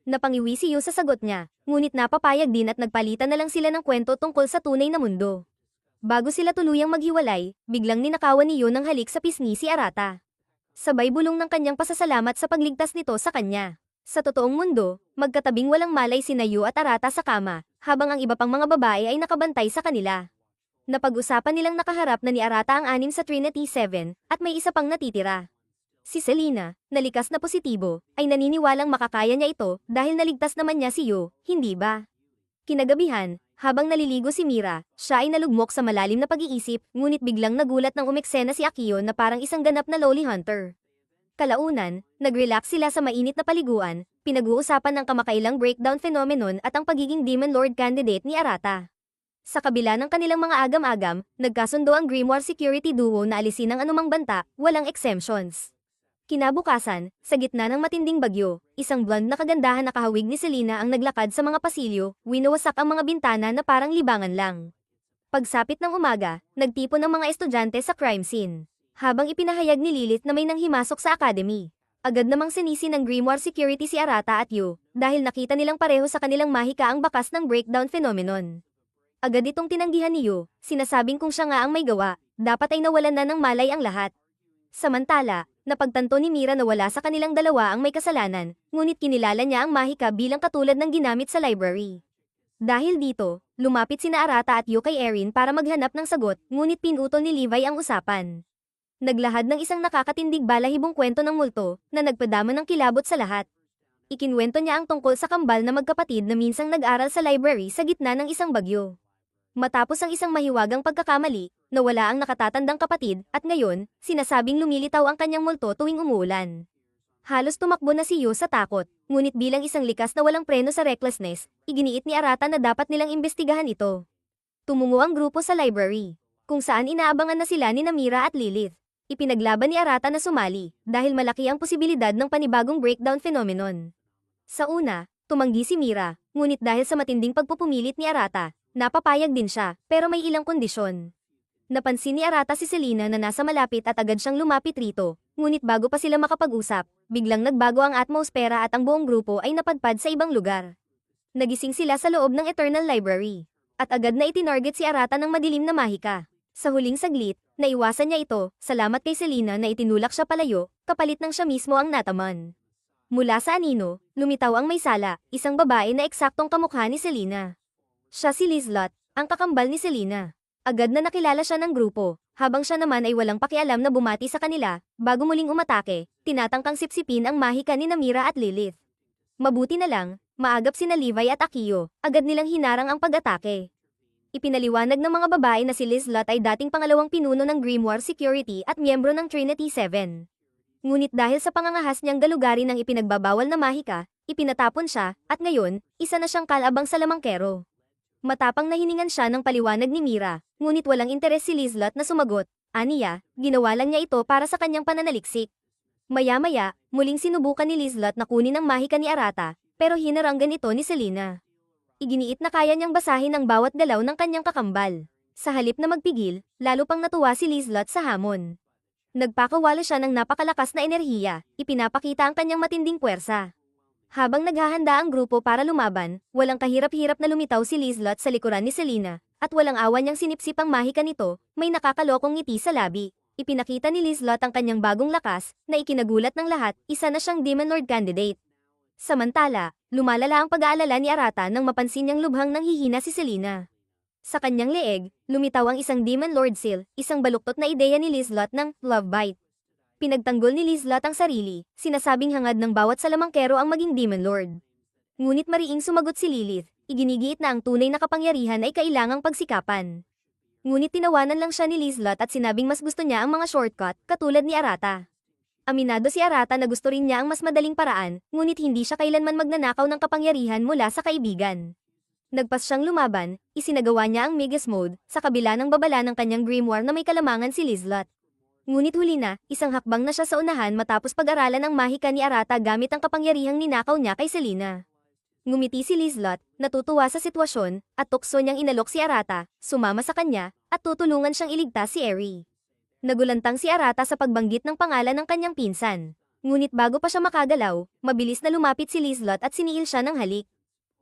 Napangiwi si Yu sa sagot niya, ngunit napapayag din at nagpalitan na lang sila ng kwento tungkol sa tunay na mundo. Bago sila tuluyang maghiwalay, biglang ninakawan ni Yu ng halik sa pisngi si Arata. Sabay bulong ng kanyang pasasalamat sa pagligtas nito sa kanya. Sa totoong mundo, magkatabing walang malay sina Yu at Arata sa kama, habang ang iba pang mga babae ay nakabantay sa kanila. Napag-usapan nilang nakaharap na ni Arata ang 6 sa Trinity 7, at may isa pang natitira. Si Selena, na likas na positibo, ay naniniwalang makakaya niya ito dahil naligtas naman niya si Yo, hindi ba? Kinagabihan, habang naliligo si Mira, siya ay nalugmok sa malalim na pag-iisip, ngunit biglang nagulat ng umeksena si Akio na parang isang ganap na lowly hunter. Kalaunan, nag-relax sila sa mainit na paliguan, pinag-uusapan ng kamakailang breakdown phenomenon at ang pagiging Demon Lord candidate ni Arata. Sa kabila ng kanilang mga agam-agam, nagkasundo ang Grimoire security duo na alisin ang anumang banta, walang exemptions. Kinabukasan, sa gitna ng matinding bagyo, isang blonde na kagandahan na kahawig ni Selena ang naglakad sa mga pasilyo, winawasak ang mga bintana na parang libangan lang. Pagsapit ng umaga, nagtipon ang mga estudyante sa crime scene. Habang ipinahayag ni Lilith na may nanghimasok sa academy. Agad namang sinisi ng Grimoire security si Arata at Yu, dahil nakita nilang pareho sa kanilang mahika ang bakas ng breakdown phenomenon. Agad itong tinanggihan ni Yu, sinasabing kung siya nga ang may gawa, dapat ay nawalan na ng malay ang lahat. Samantala, napagtanto ni Mira na wala sa kanilang dalawa ang may kasalanan, ngunit kinilala niya ang mahika bilang katulad ng ginamit sa library. Dahil dito, lumapit sina Arata at Yu kay Erin para maghanap ng sagot, ngunit pinutol ni Levi ang usapan. Naglahad ng isang nakakatindig balahibong kwento ng multo, na nagpadama ng kilabot sa lahat. Ikinwento niya ang tungkol sa kambal na magkapatid na minsang nag-aral sa library sa gitna ng isang bagyo. Matapos ang isang mahiwagang pagkakamali, nawala ang nakatatandang kapatid, at ngayon, sinasabing lumilitaw ang kanyang multo tuwing umuulan. Halos tumakbo na si Yu sa takot, ngunit bilang isang likas na walang preno sa recklessness, iginiit ni Arata na dapat nilang imbestigahan ito. Tumungo ang grupo sa library, kung saan inaabangan na sila ni Namira at Lilith. Ipinaglaban ni Arata na sumali, dahil malaki ang posibilidad ng panibagong breakdown phenomenon. Sa una, tumanggi si Mira, ngunit dahil sa matinding pagpupumilit ni Arata, napapayag din siya, pero may ilang kondisyon. Napansin ni Arata si Selena na nasa malapit at agad siyang lumapit rito, ngunit bago pa sila makapag-usap, biglang nagbago ang atmosfera at ang buong grupo ay napadpad sa ibang lugar. Nagising sila sa loob ng Eternal Library, at agad na itinarget si Arata ng madilim na mahika. Sa huling saglit, naiwasan niya ito, salamat kay Selena na itinulak siya palayo, kapalit ng siya mismo ang nataman. Mula sa anino, lumitaw ang may sala, isang babae na eksaktong kamukha ni Selena. Siya si Lizlot, ang kakambal ni Selena. Agad na nakilala siya ng grupo, habang siya naman ay walang pakialam na bumati sa kanila, bago muling umatake, tinatangkang sipsipin ang mahika ni Namira at Lilith. Mabuti na lang, maagap sina Levi at Akio, agad nilang hinarang ang pag-atake. Ipinaliwanag ng mga babae na si Lizlot ay dating pangalawang pinuno ng Grimoire Security at miyembro ng Trinity 7. Ngunit dahil sa pangangahas niyang galugarin ng ipinagbabawal na mahika, ipinatapon siya, at ngayon, isa na siyang kalabang sa lamangkero. Matapang na hiningan siya ng paliwanag ni Mira, ngunit walang interes si Lizlot na sumagot. Aniya, ginawa lang niya ito para sa kanyang pananaliksik. Maya-maya, muling sinubukan ni Lizlot na kunin ang mahika ni Arata, pero hinaranggan ito ni Selena. Iginiit na kaya niyang basahin ang bawat galaw ng kanyang kakambal. Sa halip na magpigil, lalo pang natuwa si Lizlot sa hamon. Nagpakawala siya ng napakalakas na enerhiya, ipinapakita ang kanyang matinding puwersa. Habang naghahanda ang grupo para lumaban, walang kahirap-hirap na lumitaw si Lizlot sa likuran ni Selena, at walang awa niyang sinipsip ang mahika nito, may nakakalokong ngiti sa labi. Ipinakita ni Lizlot ang kanyang bagong lakas, na ikinagulat ng lahat, isa na siyang Demon Lord candidate. Samantala, lumalala ang pag-aalala ni Arata nang mapansin niyang lubhang nanghihina si Selena. Sa kanyang leeg, lumitaw ang isang Demon Lord seal, isang baluktot na ideya ni Lizlot ng Love Bite. Pinagtanggol ni Lizlot ang sarili, sinasabing hangad ng bawat salamangkero ang maging Demon Lord. Ngunit mariing sumagot si Lilith, iginigiit na ang tunay na kapangyarihan ay kailangang pagsikapan. Ngunit tinawanan lang siya ni Lizlot at sinabing mas gusto niya ang mga shortcut, katulad ni Arata. Aminado si Arata na gusto rin niya ang mas madaling paraan, ngunit hindi siya kailanman magnanakaw ng kapangyarihan mula sa kaibigan. Nagpas siyang lumaban, isinagawa niya ang Magus Mode, sa kabila ng babala ng kanyang grimoire na may kalamangan si Lizelot. Ngunit huli na, isang hakbang na siya sa unahan matapos pag-aralan ang mahika ni Arata gamit ang kapangyarihang ninakaw niya kay Selena. Ngumiti si Lizelot, natutuwa sa sitwasyon, at tukso niyang inalok si Arata, sumama sa kanya, at tutulungan siyang iligtas si Eri. Nagulantang si Arata sa pagbanggit ng pangalan ng kanyang pinsan. Ngunit bago pa siya makagalaw, mabilis na lumapit si Lizelot at siniil siya ng halik.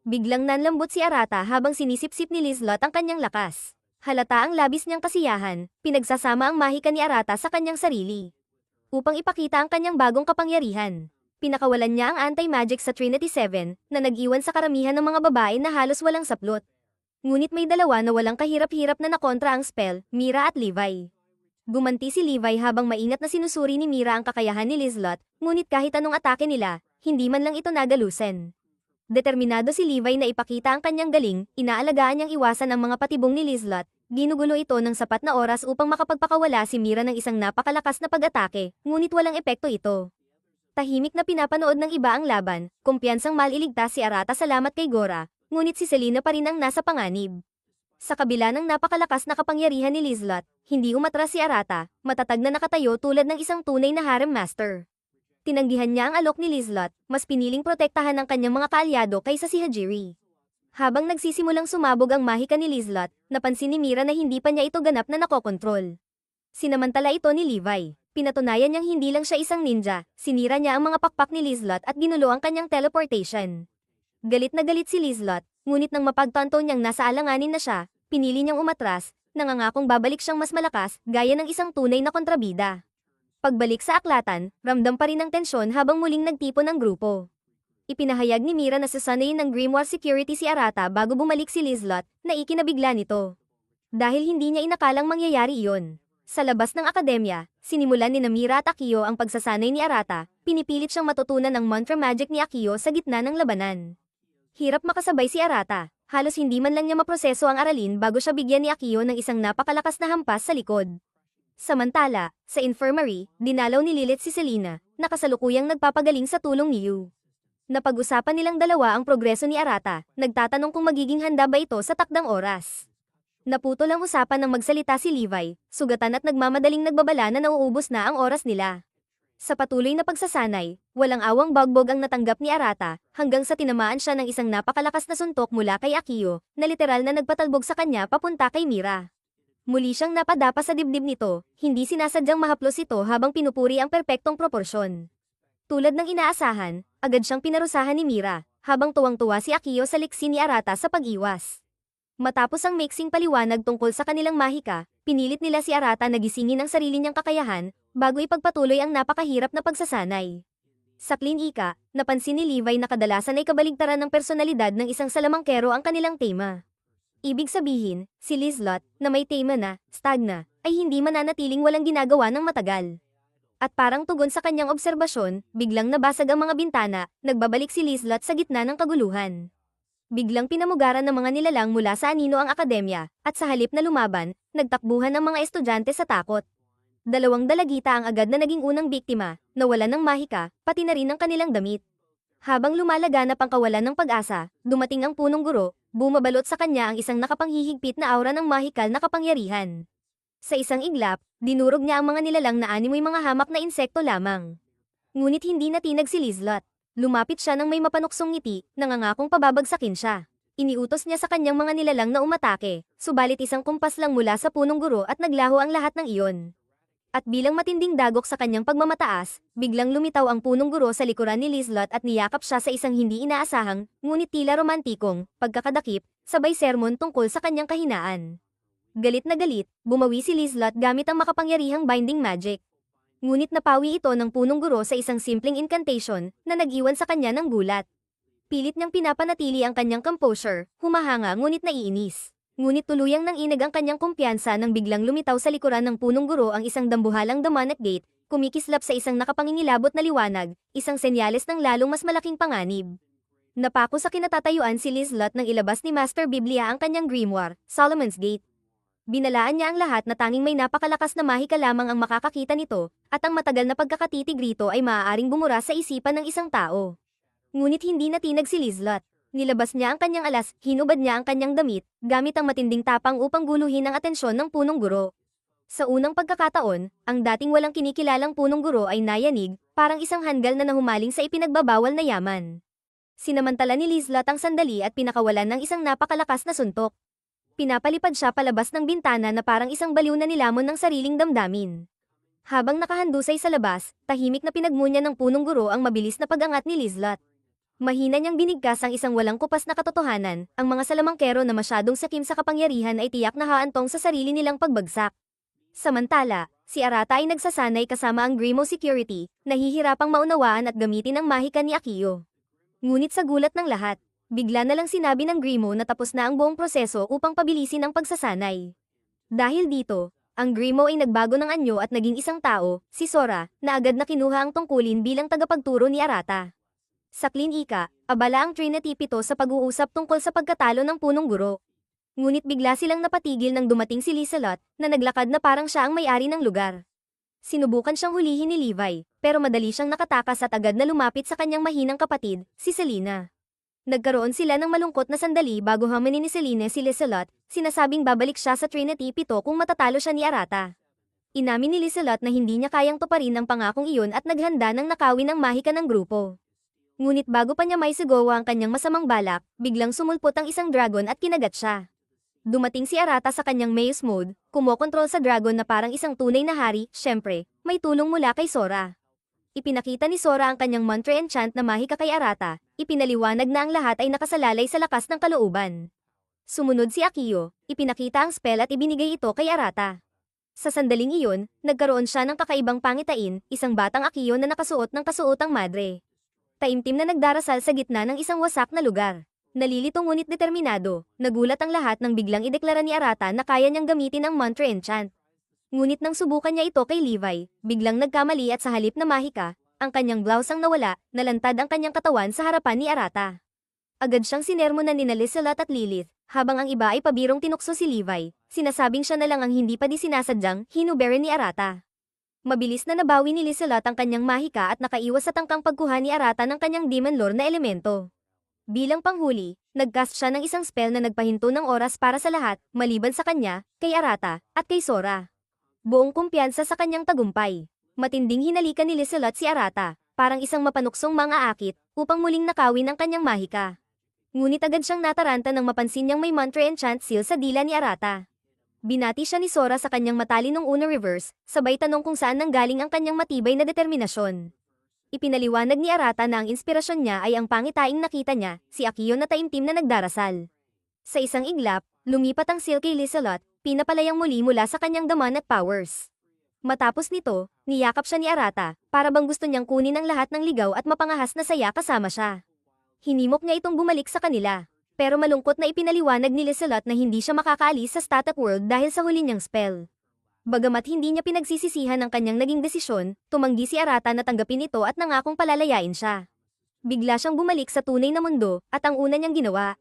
Biglang nanlambot si Arata habang sinisip-sip ni Lizelot ang kanyang lakas. Halata ang labis niyang kasiyahan, pinagsasama ang mahika ni Arata sa kanyang sarili. Upang ipakita ang kanyang bagong kapangyarihan. Pinakawalan niya ang anti-magic sa Trinity 7, na nag-iwan sa karamihan ng mga babae na halos walang saplot. Ngunit may dalawa na walang kahirap-hirap na nakontra ang spell, Mira at Levi. Gumanti si Levi habang maingat na sinusuri ni Mira ang kakayahan ni Lizelot, ngunit kahit anong atake nila, hindi man lang ito nagalusen. Determinado si Levi na ipakita ang kanyang galing, inaalagaan niyang iwasan ang mga patibong ni Lizelot, ginugulo ito ng sapat na oras upang makapagpakawala si Mira ng isang napakalakas na pag-atake, ngunit walang epekto ito. Tahimik na pinapanood ng iba ang laban, kumpiyansang maliligtas si Arata salamat kay Gora, ngunit si Selena pa rin ang nasa panganib. Sa kabila ng napakalakas na kapangyarihan ni Lizelot, hindi umatras si Arata, matatag na nakatayo tulad ng isang tunay na harem master. Tinanggihan niya ang alok ni Lizelot, mas piniling protektahan ang kanyang mga kaalyado kaysa si Hajiri. Habang nagsisimulang sumabog ang mahika ni Lizelot, napansin ni Mira na hindi pa niya ito ganap na nakokontrol. Sinamantala ito ni Levi. Pinatunayan niyang hindi lang siya isang ninja, sinira niya ang mga pakpak ni Lizelot at ginulo ang kanyang teleportation. Galit na galit si Lizelot, ngunit nang mapagtanto niyang nasa alanganin na siya, pinili niyang umatras, nangangakong babalik siyang mas malakas, gaya ng isang tunay na kontrabida. Pagbalik sa aklatan, ramdam pa rin ang tensyon habang muling nagtipon ang grupo. Ipinahayag ni Mira na sasanayin ng Grimoire Security si Arata bago bumalik si Lizelot, na ikinabigla nito. Dahil hindi niya inakalang mangyayari iyon. Sa labas ng akademya, sinimulan ni Mira at Akio ang pagsasanay ni Arata, pinipilit siyang matutunan ang mantra magic ni Akio sa gitna ng labanan. Hirap makasabay si Arata, halos hindi man lang niya maproseso ang aralin bago siya bigyan ni Akio ng isang napakalakas na hampas sa likod. Samantala, sa infirmary, dinalaw ni Lilith si Selena, na kasalukuyang nagpapagaling sa tulong ni Yu. Napag-usapan nilang dalawa ang progreso ni Arata, nagtatanong kung magiging handa ba ito sa takdang oras. Naputol ang usapan ng magsalita si Levi, sugatan at nagmamadaling nagbabala na nauubos na ang oras nila. Sa patuloy na pagsasanay, walang awang bagbog ang natanggap ni Arata, hanggang sa tinamaan siya ng isang napakalakas na suntok mula kay Akio, na literal na nagpatalbog sa kanya papunta kay Mira. Muli siyang napadapa sa dibdib nito, hindi sinasadyang mahaplos ito habang pinupuri ang perpektong proporsyon. Tulad ng inaasahan, agad siyang pinarusahan ni Mira, habang tuwang-tuwa si Akio sa liksi ni Arata sa pag-iwas. Matapos ang mixing paliwanag tungkol sa kanilang mahika, pinilit nila si Arata na gisingin ang sarili niyang kakayahan, bago ipagpatuloy ang napakahirap na pagsasanay. Sa klinika, napansin ni Levi na kadalasan ay kabaligtaran ng personalidad ng isang salamangkero ang kanilang tema. Ibig sabihin, si Lizelot, na may tema na, stagna, ay hindi mananatiling walang ginagawa ng matagal. At parang tugon sa kanyang obserbasyon, biglang nabasag ang mga bintana, nagbabalik si Lizelot sa gitna ng kaguluhan. Biglang pinamugaran ng mga nilalang mula sa anino ang akademya, at sa halip na lumaban, nagtakbuhan ang mga estudyante sa takot. Dalawang dalagita ang agad na naging unang biktima, nawalan ng mahika, pati na rin ang kanilang damit. Habang lumalaganap ang kawalan ng pag-asa, dumating ang punong guro, bumabalot sa kanya ang isang nakapanghihigpit na aura ng mahikal na kapangyarihan. Sa isang iglap, dinurog niya ang mga nilalang na animoy mga hamak na insekto lamang. Ngunit hindi natinag si Lizelot. Lumapit siya ng may mapanuksong ngiti, nangangakong pababagsakin siya. Iniutos niya sa kanyang mga nilalang na umatake, subalit isang kumpas lang mula sa punong guro at naglaho ang lahat ng iyon. At bilang matinding dagok sa kanyang pagmamataas, biglang lumitaw ang punong guro sa likuran ni Lizelot at niyakap siya sa isang hindi inaasahang, ngunit tila romantikong, pagkakadakip, sabay sermon tungkol sa kanyang kahinaan. Galit na galit, bumawi si Lizelot gamit ang makapangyarihang binding magic. Ngunit napawi ito ng punong guro sa isang simpleng incantation na nag-iwan sa kanya ng gulat. Pilit niyang pinapanatili ang kanyang composure, humahanga ngunit naiinis. Ngunit tuluyang nang inag ang kanyang kumpiyansa nang biglang lumitaw sa likuran ng punong guro ang isang dambuhalang demonic gate, kumikislap sa isang nakapangingilabot na liwanag, isang senyales ng lalong mas malaking panganib. Napako sa kinatatayuan si Lizelot nang ilabas ni Master Biblia ang kanyang grimoire, Solomon's Gate. Binalaan niya ang lahat na tanging may napakalakas na mahika lamang ang makakakita nito, at ang matagal na pagkakatitig rito ay maaaring bumura sa isipan ng isang tao. Ngunit hindi natinag si Lizlot. Nilabas niya ang kanyang alas, hinubad niya ang kanyang damit, gamit ang matinding tapang upang guluhin ang atensyon ng punong guro. Sa unang pagkakataon, ang dating walang kinikilalang punong guro ay nayanig, parang isang hanggal na nahumaling sa ipinagbabawal na yaman. Sinamantala ni Lizlot ang sandali at pinakawalan ng isang napakalakas na suntok. Pinapalipad siya palabas ng bintana na parang isang baliw na nilamon ng sariling damdamin. Habang nakahandusay sa labas, tahimik na pinagmunya ng punong guro ang mabilis na pag-angat ni Lizlot. Mahina niyang binigkas ang isang walang kupas na katotohanan, ang mga salamangkero na masyadong sakim sa kapangyarihan ay tiyak na haantong sa sarili nilang pagbagsak. Samantala, si Arata ay nagsasanay kasama ang Grimo Security, nahihirapang maunawaan at gamitin ang mahika ni Akiyo. Ngunit sa gulat ng lahat, bigla na lang sinabi ng Grimo na tapos na ang buong proseso upang pabilisin ang pagsasanay. Dahil dito, ang Grimo ay nagbago ng anyo at naging isang tao, si Sora, na agad na kinuha ang tungkulin bilang tagapagturo ni Arata. Sa klinika, abala ang Trinity Pito sa pag-uusap tungkol sa pagkatalo ng punong guro. Ngunit bigla silang napatigil nang dumating si Lizelot, na naglakad na parang siya ang may-ari ng lugar. Sinubukan siyang hulihin ni Levi, pero madali siyang nakatakas at agad na lumapit sa kanyang mahinang kapatid, si Selena. Nagkaroon sila ng malungkot na sandali bago hamanin ni Selena si Lizelot, sinasabing babalik siya sa Trinity Pito kung matatalo siya ni Arata. Inamin ni Lizelot na hindi niya kayang tuparin ang pangakong iyon at naghanda ng nakawin ang mahika ng grupo. Ngunit bago pa niya maisigawa ang kanyang masamang balak, biglang sumulpot ang isang dragon at kinagat siya. Dumating si Arata sa kanyang Maze Mode, kumokontrol sa dragon na parang isang tunay na hari, syempre, may tulong mula kay Sora. Ipinakita ni Sora ang kanyang mantra enchant na mahika kay Arata, ipinaliwanag na ang lahat ay nakasalalay sa lakas ng kalooban. Sumunod si Akiyo, ipinakita ang spell at ibinigay ito kay Arata. Sa sandaling iyon, nagkaroon siya ng kakaibang pangitain, isang batang Akiyo na nakasuot ng kasuotang madre. Taimtim na nagdarasal sa gitna ng isang wasak na lugar. Nalilito ngunit determinado, nagulat ang lahat nang biglang ideklara ni Arata na kaya niyang gamitin ang mantra enchant. Ngunit nang subukan niya ito kay Levi, biglang nagkamali at sa halip na mahika, ang kanyang blouse ang nawala, nalantad ang kanyang katawan sa harapan ni Arata. Agad siyang sinermonan ni Lizelot at Lilith, habang ang iba ay pabirong tinukso si Levi, sinasabing siya na lang ang hindi pa di sinasadyang hinubere ni Arata. Mabilis na nabawi ni Lizelot ang kanyang mahika at nakaiwas sa tangkang pagkuha ni Arata ng kanyang demon lore na elemento. Bilang panghuli, nagcast siya ng isang spell na nagpahinto ng oras para sa lahat, maliban sa kanya, kay Arata, at kay Sora. Buong kumpiyansa sa kanyang tagumpay. Matinding hinalikan ni Lizelot si Arata, parang isang mapanuksong mga akit, upang muling nakawin ang kanyang mahika. Ngunit agad siyang nataranta nang mapansin niyang may mantra enchant seal sa dila ni Arata. Binati siya ni Sora sa kanyang matalinong Uno Reverse, sabay tanong kung saan nanggaling ang kanyang matibay na determinasyon. Ipinaliwanag ni Arata na ang inspirasyon niya ay ang pangitaing nakita niya, si Akiyo na taimtim na nagdarasal. Sa isang iglap, lumipat ang seal kay Lizelot, pinapalayang muli mula sa kanyang daman at powers. Matapos nito, niyakap siya ni Arata, para bang gusto niyang kunin ang lahat ng ligaw at mapangahas na saya kasama siya. Hinimok niya itong bumalik sa kanila. Pero malungkot na ipinaliwanag ni Lizelot na hindi siya makakaalis sa static world dahil sa huli niyang spell. Bagamat hindi niya pinagsisisihan ang kanyang naging desisyon, tumanggi si Arata na tanggapin ito at nangakong palalayain siya. Bigla siyang bumalik sa tunay na mundo, at ang una niyang ginawa.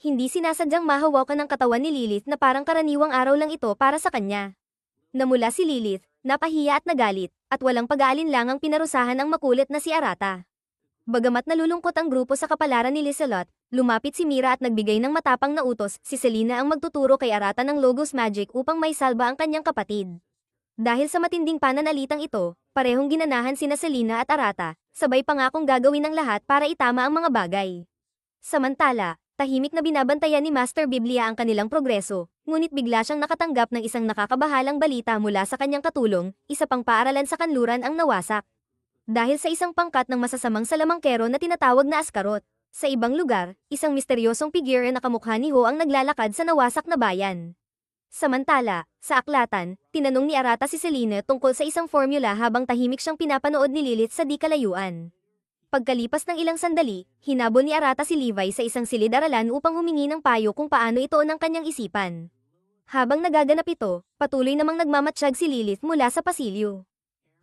Hindi sinasadyang mahawakan ang katawan ni Lilith na parang karaniwang araw lang ito para sa kanya. Namula si Lilith, napahiya at nagalit, at walang pag-aalinlangang pinarusahan ang makulit na si Arata. Bagamat nalulungkot ang grupo sa kapalaran ni Lizelot, lumapit si Mira at nagbigay ng matapang na utos, si Selena ang magtuturo kay Arata ng Logos Magic upang may salba ang kanyang kapatid. Dahil sa matinding pananalitang ito, parehong ginanahan sina Selena at Arata, sabay pangakong gagawin ang lahat para itama ang mga bagay. Samantala, tahimik na binabantayan ni Master Biblia ang kanilang progreso, ngunit bigla siyang nakatanggap ng isang nakakabahalang balita mula sa kanyang katulong, isa pang paaralan sa kanluran ang nawasak. Dahil sa isang pangkat ng masasamang salamangkero na tinatawag na Askarot. Sa ibang lugar, isang misteryosong figure na kamukha ni Ho ang naglalakad sa nawasak na bayan. Samantala, sa aklatan, tinanong ni Arata si Selena tungkol sa isang formula habang tahimik siyang pinapanood ni Lilith sa di kalayuan. Pagkalipas ng ilang sandali, hinabol ni Arata si Levi sa isang silid-aralan upang humingi ng payo kung paano ituon ang kanyang isipan. Habang nagaganap ito, patuloy namang nagmamatsyag si Lilith mula sa pasilyo.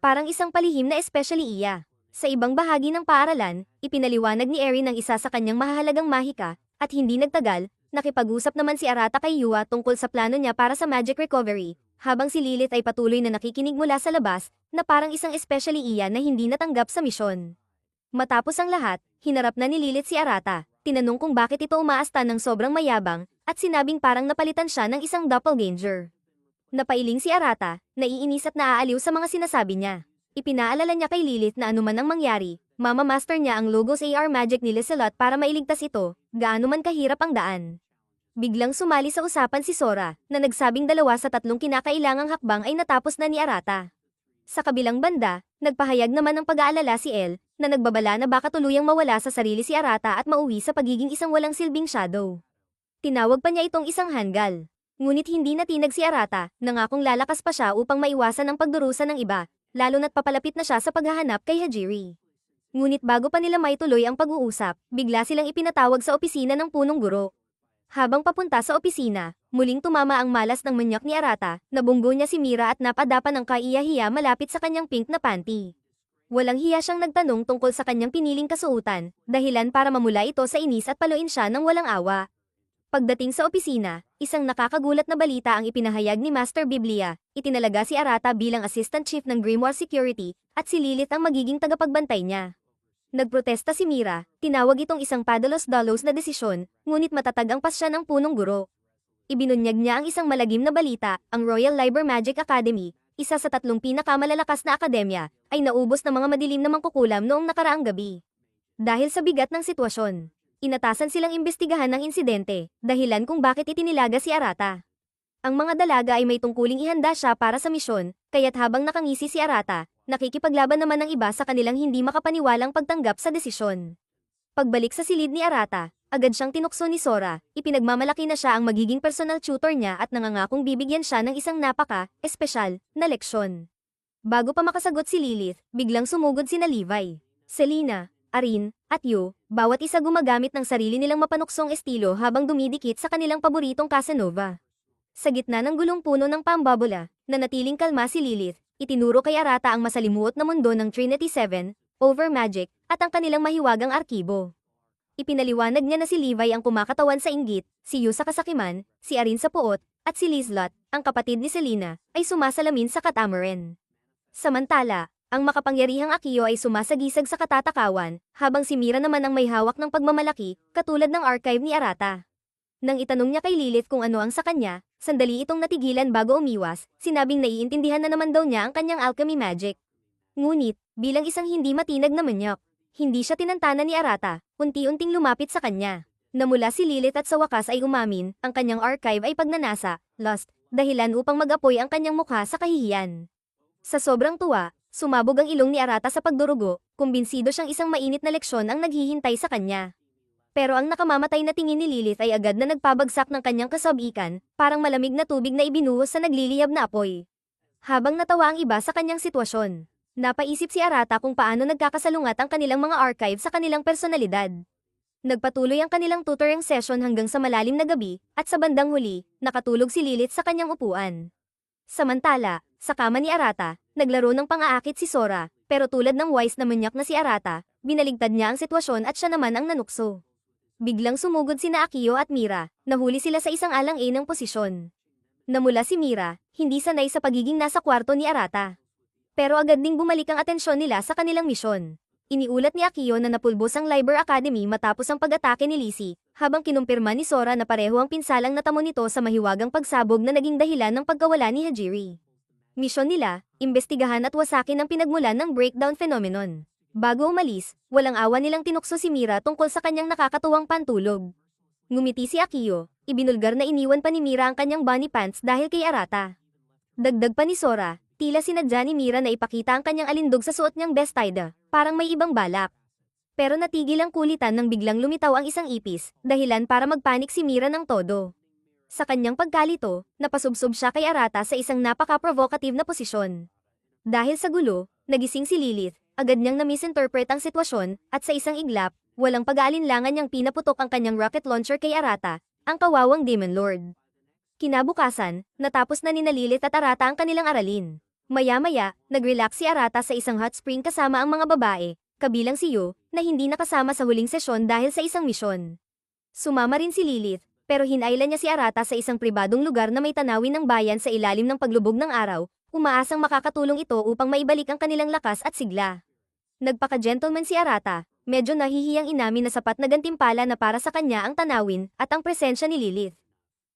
Parang isang palihim na especially iya. Sa ibang bahagi ng paaralan, ipinaliwanag ni Erin ang isa sa kanyang mahahalagang mahika, at hindi nagtagal, Nakipag-usap naman si Arata kay Yua tungkol sa plano niya para sa magic recovery, habang si Lilith ay patuloy na nakikinig mula sa labas, na parang isang especially iyan na hindi natanggap sa misyon. Matapos ang lahat, hinarap na ni Lilith si Arata, tinanong kung bakit ito umaasta ng sobrang mayabang, at sinabing parang napalitan siya ng isang doppelganger. Napailing si Arata, naiinis at naaaliw sa mga sinasabi niya. Ipinaalala niya kay Lilith na anuman ang mangyari, mamamaster niya ang Logos AR magic ni Lizelot para mailigtas ito, gaano man kahirap ang daan. Biglang sumali sa usapan si Sora, na nagsabing 2 sa 3 kinakailangang hakbang ay natapos na ni Arata. Sa kabilang banda, nagpahayag naman ng pag-aalala si El, na nagbabala na baka tuluyang mawala sa sarili si Arata at mauwi sa pagiging isang walang silbing shadow. Tinawag pa niya itong isang hanggal. Ngunit hindi natinag si Arata, nangakong lalakas pa siya upang maiwasan ang pagdurusa ng iba, lalo na't papalapit na siya sa paghahanap kay Hajiri. Ngunit bago pa nila maituloy ang pag-uusap, bigla silang ipinatawag sa opisina ng punong guro. Habang papunta sa opisina, muling tumama ang malas ng manyak ni Arata, nabunggo niya si Mira at napadapan ng kaiya-hiya malapit sa kanyang pink na panty. Walang hiya siyang nagtanong tungkol sa kanyang piniling kasuotan, dahilan para mamula ito sa inis at paluin siya ng walang awa. Pagdating sa opisina, isang nakakagulat na balita ang ipinahayag ni Master Biblia, itinalaga si Arata bilang Assistant Chief ng Grimoire Security, at si Lilith ang magiging tagapagbantay niya. Nagprotesta si Mira, tinawag itong isang padalos-dalos na desisyon, ngunit matatag ang pasya ng punong guro. Ibinunyag niya ang isang malagim na balita, ang Royal Liber Magic Academy, isa sa 3 pinakamalalakas na akademya, ay naubos ng mga madilim na mangkukulam noong nakaraang gabi. Dahil sa bigat ng sitwasyon, inatasan silang imbestigahan ng insidente, dahilan kung bakit itinilaga si Arata. Ang mga dalaga ay may tungkuling ihanda siya para sa misyon, kaya't habang nakangisi si Arata, nakikipaglaban naman ng iba sa kanilang hindi makapaniwalang pagtanggap sa desisyon. Pagbalik sa silid ni Arata, agad siyang tinukso ni Sora, ipinagmamalaki na siya ang magiging personal tutor niya at nangangakong bibigyan siya ng isang espesyal na leksyon. Bago pa makasagot si Lilith, biglang sumugod sina Levi, Selena, Arin, at Yu, bawat isa gumagamit ng sarili nilang mapanuksong estilo habang dumidikit sa kanilang paboritong Casanova. Sa gitna ng gulong puno ng pambabola, nanatiling kalma si Lilith, itinuro kay Arata ang masalimuot na mundo ng Trinity 7, Over Magic, at ang kanilang mahiwagang arkibo. Ipinaliwanag niya na si Levi ang kumakatawan sa inggit, si Yu sa kasakiman, si Arin sa puot, at si Lizelot, ang kapatid ni Selena, ay sumasalamin sa katamaran. Samantala, ang makapangyarihang Akio ay sumasagisag sa katatakawan, habang si Mira naman ang may hawak ng pagmamalaki, katulad ng archive ni Arata. Nang itanong niya kay Lilith kung ano ang sa kanya, sandali itong natigilan bago umiwas, sinabing naiintindihan na naman daw niya ang kanyang alchemy magic. Ngunit, bilang isang hindi matinag na manyak, hindi siya tinantana ni Arata, unti-unting lumapit sa kanya. Namula si Lilith at sa wakas ay umamin, ang kanyang archive ay pagnanasa, lust, dahilan upang mag-apoy ang kanyang mukha sa kahihiyan. Sa sobrang tuwa, sumabog ang ilong ni Arata sa pagdurugo, kumbinsido siyang isang mainit na leksyon ang naghihintay sa kanya. Pero ang nakamamatay na tingin ni Lilith ay agad na nagpabagsak ng kanyang kasabikan, parang malamig na tubig na ibinuhos sa nagliliyab na apoy. Habang natawa ang iba sa kanyang sitwasyon, napaisip si Arata kung paano nagkakasalungat ang kanilang mga archive sa kanilang personalidad. Nagpatuloy ang kanilang tutoring session hanggang sa malalim na gabi, at sa bandang huli, nakatulog si Lilith sa kanyang upuan. Samantala, sa kama ni Arata, naglaro ng pang-aakit si Sora, pero tulad ng wise na manyak na si Arata, binaligtad niya ang sitwasyon at siya naman ang nanukso. Biglang sumugod sina Akio at Mira, nahuli sila sa isang alang-a ng posisyon. Namula si Mira, hindi sanay sa pagiging nasa kwarto ni Arata. Pero agad ding bumalik ang atensyon nila sa kanilang misyon. Iniulat ni Akio na napulbos ang Liber Academy matapos ang pag-atake ni Lizzie, habang kinumpirma ni Sora na pareho ang pinsalang natamo nito sa mahiwagang pagsabog na naging dahilan ng pagkawala ni Hajiri. Misyon nila, imbestigahan at wasakin ang pinagmulan ng breakdown phenomenon. Bago umalis, walang awa nilang tinukso si Mira tungkol sa kanyang nakakatuwang pantulog. Ngumiti si Akio, ibinulgar na iniwan pa ni Mira ang kanyang bunny pants dahil kay Arata. Dagdag pa ni Sora, tila sinadya ni Mira na ipakita ang kanyang alindog sa suot niyang bestida, parang may ibang balak. Pero natigil ang kulitan nang biglang lumitaw ang isang ipis, dahilan para magpanik si Mira ng todo. Sa kanyang pagkalito, napasubsob siya kay Arata sa isang napaka-provocative na posisyon. Dahil sa gulo, nagising si Lilith, agad niyang na-misinterpret ang sitwasyon, at sa isang iglap, walang pag-aalinlangan niyang pinaputok ang kanyang rocket launcher kay Arata, ang kawawang Demon Lord. Kinabukasan, natapos na ni Lilith at Arata ang kanilang aralin. Maya-maya, nag-relax si Arata sa isang hot spring kasama ang mga babae, kabilang si Yu, na hindi nakasama sa huling sesyon dahil sa isang misyon. Sumama rin si Lilith, Pero hinayla niya si Arata sa isang pribadong lugar na may tanawin ng bayan sa ilalim ng paglubog ng araw, umaasang makakatulong ito upang maibalik ang kanilang lakas at sigla. Nagpaka-gentleman si Arata, medyo nahihiyang inamin na sapat na gantimpala na para sa kanya ang tanawin at ang presensya ni Lilith.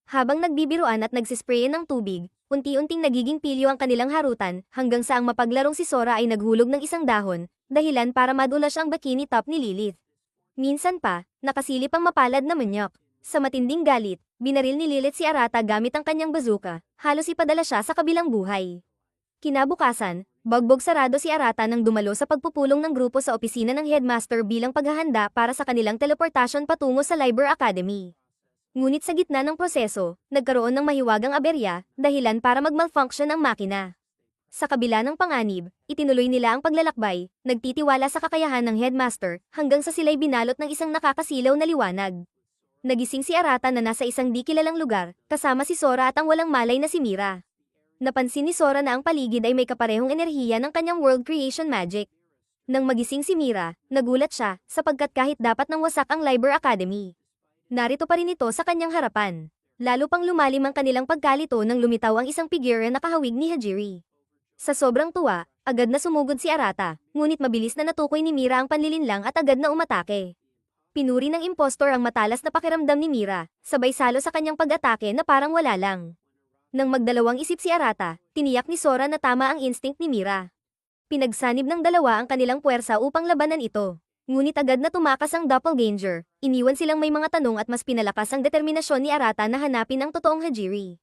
Habang nagbibiruan at nagsisprayan ng tubig, unti-unting nagiging pilyo ang kanilang harutan hanggang sa ang mapaglarong si Sora ay naghulog ng isang dahon, dahilan para madulas ang bikini top ni Lilith. Minsan pa, nakasilip ang mapalad na manyak. Sa matinding galit, binaril ni Lilith si Arata gamit ang kanyang bazooka, halos ipadala siya sa kabilang buhay. Kinabukasan, bagbog sarado si Arata nang dumalo sa pagpupulong ng grupo sa opisina ng headmaster bilang paghahanda para sa kanilang teleportasyon patungo sa Liber Academy. Ngunit sa gitna ng proseso, nagkaroon ng mahiwagang aberya, dahilan para mag-malfunction ang makina. Sa kabila ng panganib, itinuloy nila ang paglalakbay, nagtitiwala sa kakayahan ng headmaster, hanggang sa sila'y binalot ng isang nakakasilaw na liwanag. Nagising si Arata na nasa isang di kilalang lugar, kasama si Sora at ang walang malay na si Mira. Napansin ni Sora na ang paligid ay may kaparehong enerhiya ng kanyang world creation magic. Nang magising si Mira, nagulat siya, sapagkat kahit dapat nang wasak ang Liber Academy, narito pa rin ito sa kanyang harapan. Lalo pang lumalim ang kanilang pagkalito nang lumitaw ang isang figure na kahawig ni Hajiri. Sa sobrang tuwa, agad na sumugod si Arata, ngunit mabilis na natukoy ni Mira ang panlilinlang at agad na umatake. Pinuri ng impostor ang matalas na pakiramdam ni Mira, sabay salo sa kanyang pag-atake na parang wala lang. Nang magdalawang isip si Arata, tiniyak ni Sora na tama ang instinct ni Mira. Pinagsanib ng dalawa ang kanilang puwersa upang labanan ito. Ngunit agad na tumakas ang doppelganger, iniwan silang may mga tanong at mas pinalakas ang determinasyon ni Arata na hanapin ang totoong Hajiri.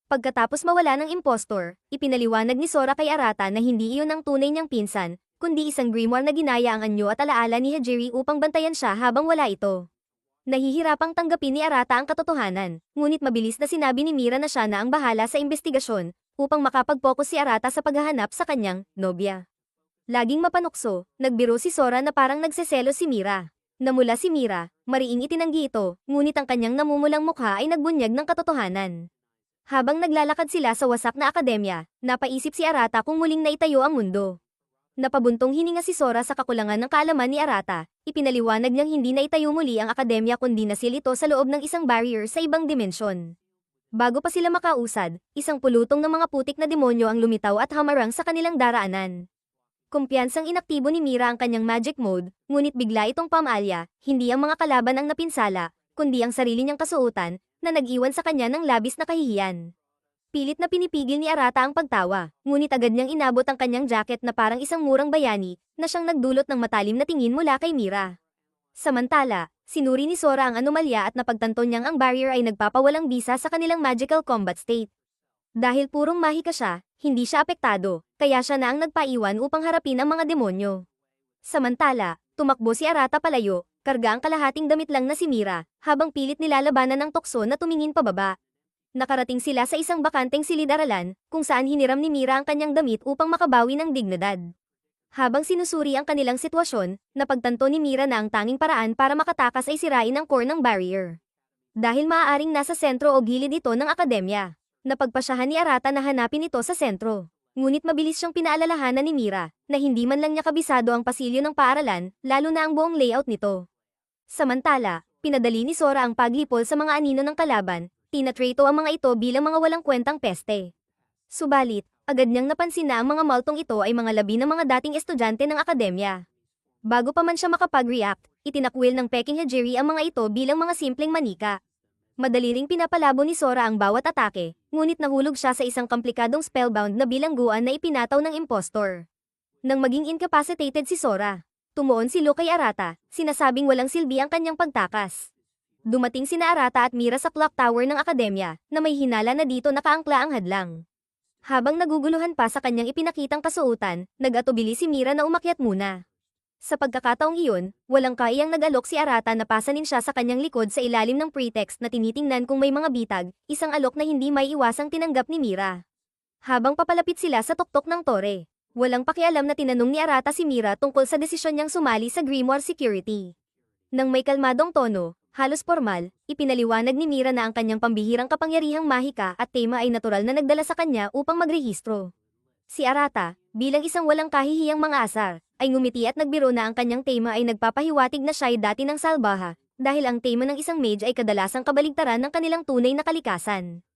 Pagkatapos mawala ng impostor, ipinaliwanag ni Sora kay Arata na hindi iyon ang tunay niyang pinsan, kundi isang grimoire na ginaya ang anyo at alaala ni Hajiri upang bantayan siya habang wala ito. Nahihirapang tanggapin ni Arata ang katotohanan, ngunit mabilis na sinabi ni Mira na siya na ang bahala sa investigasyon, upang makapag-focus si Arata sa paghahanap sa kanyang nobya. Laging mapanukso, nagbiro si Sora na parang nagseselo si Mira. Namula si Mira, mariing itinanggi ito, ngunit ang kanyang namumulang mukha ay nagbunyag ng katotohanan. Habang naglalakad sila sa wasak na akademya, napaisip si Arata kung muling naitayo ang mundo. Napabuntong hininga si Sora sa kakulangan ng kaalaman ni Arata, ipinaliwanag niyang hindi na itayo muli ang akademya kundi nasil ito sa loob ng isang barrier sa ibang dimensyon. Bago pa sila makausad, isang pulutong ng mga putik na demonyo ang lumitaw at hamarang sa kanilang daraanan. Kumpiyansang inaktibo ni Mira ang kanyang magic mode, ngunit bigla itong pamalya, hindi ang mga kalaban ang napinsala, kundi ang sarili niyang kasuotan, na nag-iwan sa kanya ng labis na kahihiyan. Pilit na pinipigil ni Arata ang pagtawa, ngunit agad niyang inabot ang kanyang jacket na parang isang murang bayani, na siyang nagdulot ng matalim na tingin mula kay Mira. Samantala, sinuri ni Sora ang anomalya at napagtanto niyang ang barrier ay nagpapawalang bisa sa kanilang magical combat state. Dahil purong mahika siya, hindi siya apektado, kaya siya na ang nagpaiwan upang harapin ang mga demonyo. Samantala, tumakbo si Arata palayo, karga ang kalahating damit lang na si Mira, habang pilit nilalabanan ng tukso na tumingin pababa. Nakarating sila sa isang bakanteng silid-aralan, kung saan hiniram ni Mira ang kanyang damit upang makabawi ng dignidad. Habang sinusuri ang kanilang sitwasyon, napagtanto ni Mira na ang tanging paraan para makatakas ay sirain ang core ng barrier. Dahil maaaring nasa sentro o gilid ito ng akademya, napagpasyahan ni Arata na hanapin ito sa sentro. Ngunit mabilis siyang pinaalalahanan ni Mira, na hindi man lang niya kabisado ang pasilyo ng paaralan, lalo na ang buong layout nito. Samantala, pinadali ni Sora ang paglipol sa mga anino ng kalaban, tinatrato ang mga ito bilang mga walang kwentang peste. Subalit, agad niyang napansin na ang mga multong ito ay mga labi ng mga dating estudyante ng akademya. Bago pa man siya makapag-react, itinakwil ng Peking Hajiri ang mga ito bilang mga simpleng manika. Madali ring pinapalabo ni Sora ang bawat atake, ngunit nahulog siya sa isang komplikadong spellbound na bilangguan na ipinataw ng impostor. Nang maging incapacitated si Sora, tumuon si Lu kay Arata, sinasabing walang silbi ang kanyang pagtakas. Dumating sina Arata at Mira sa clock tower ng akademya, na may hinala na dito nakaangkla ang hadlang. Habang naguguluhan pa sa kanyang ipinakitang kasuotan, nag-atubili si Mira na umakyat muna. Sa pagkakataong iyon, walang kayang nag-alok si Arata na pasanin siya sa kanyang likod sa ilalim ng pretext na tinitingnan kung may mga bitag, isang alok na hindi may iwasang tinanggap ni Mira. Habang papalapit sila sa tuktok ng tore, walang pakialam na tinanong ni Arata si Mira tungkol sa desisyon niyang sumali sa Grimoire Security. Nang may kalmadong tono, halos formal, ipinaliwanag ni Mira na ang kanyang pambihirang kapangyarihang mahika at tema ay natural na nagdala sa kanya upang magrehistro. Si Arata, bilang isang walang kahihiyang mga asar, ay ngumiti at nagbiro na ang kanyang tema ay nagpapahiwatig na siya'y dati ng salbaha, dahil ang tema ng isang mage ay kadalasang kabaligtaran ng kanilang tunay na kalikasan.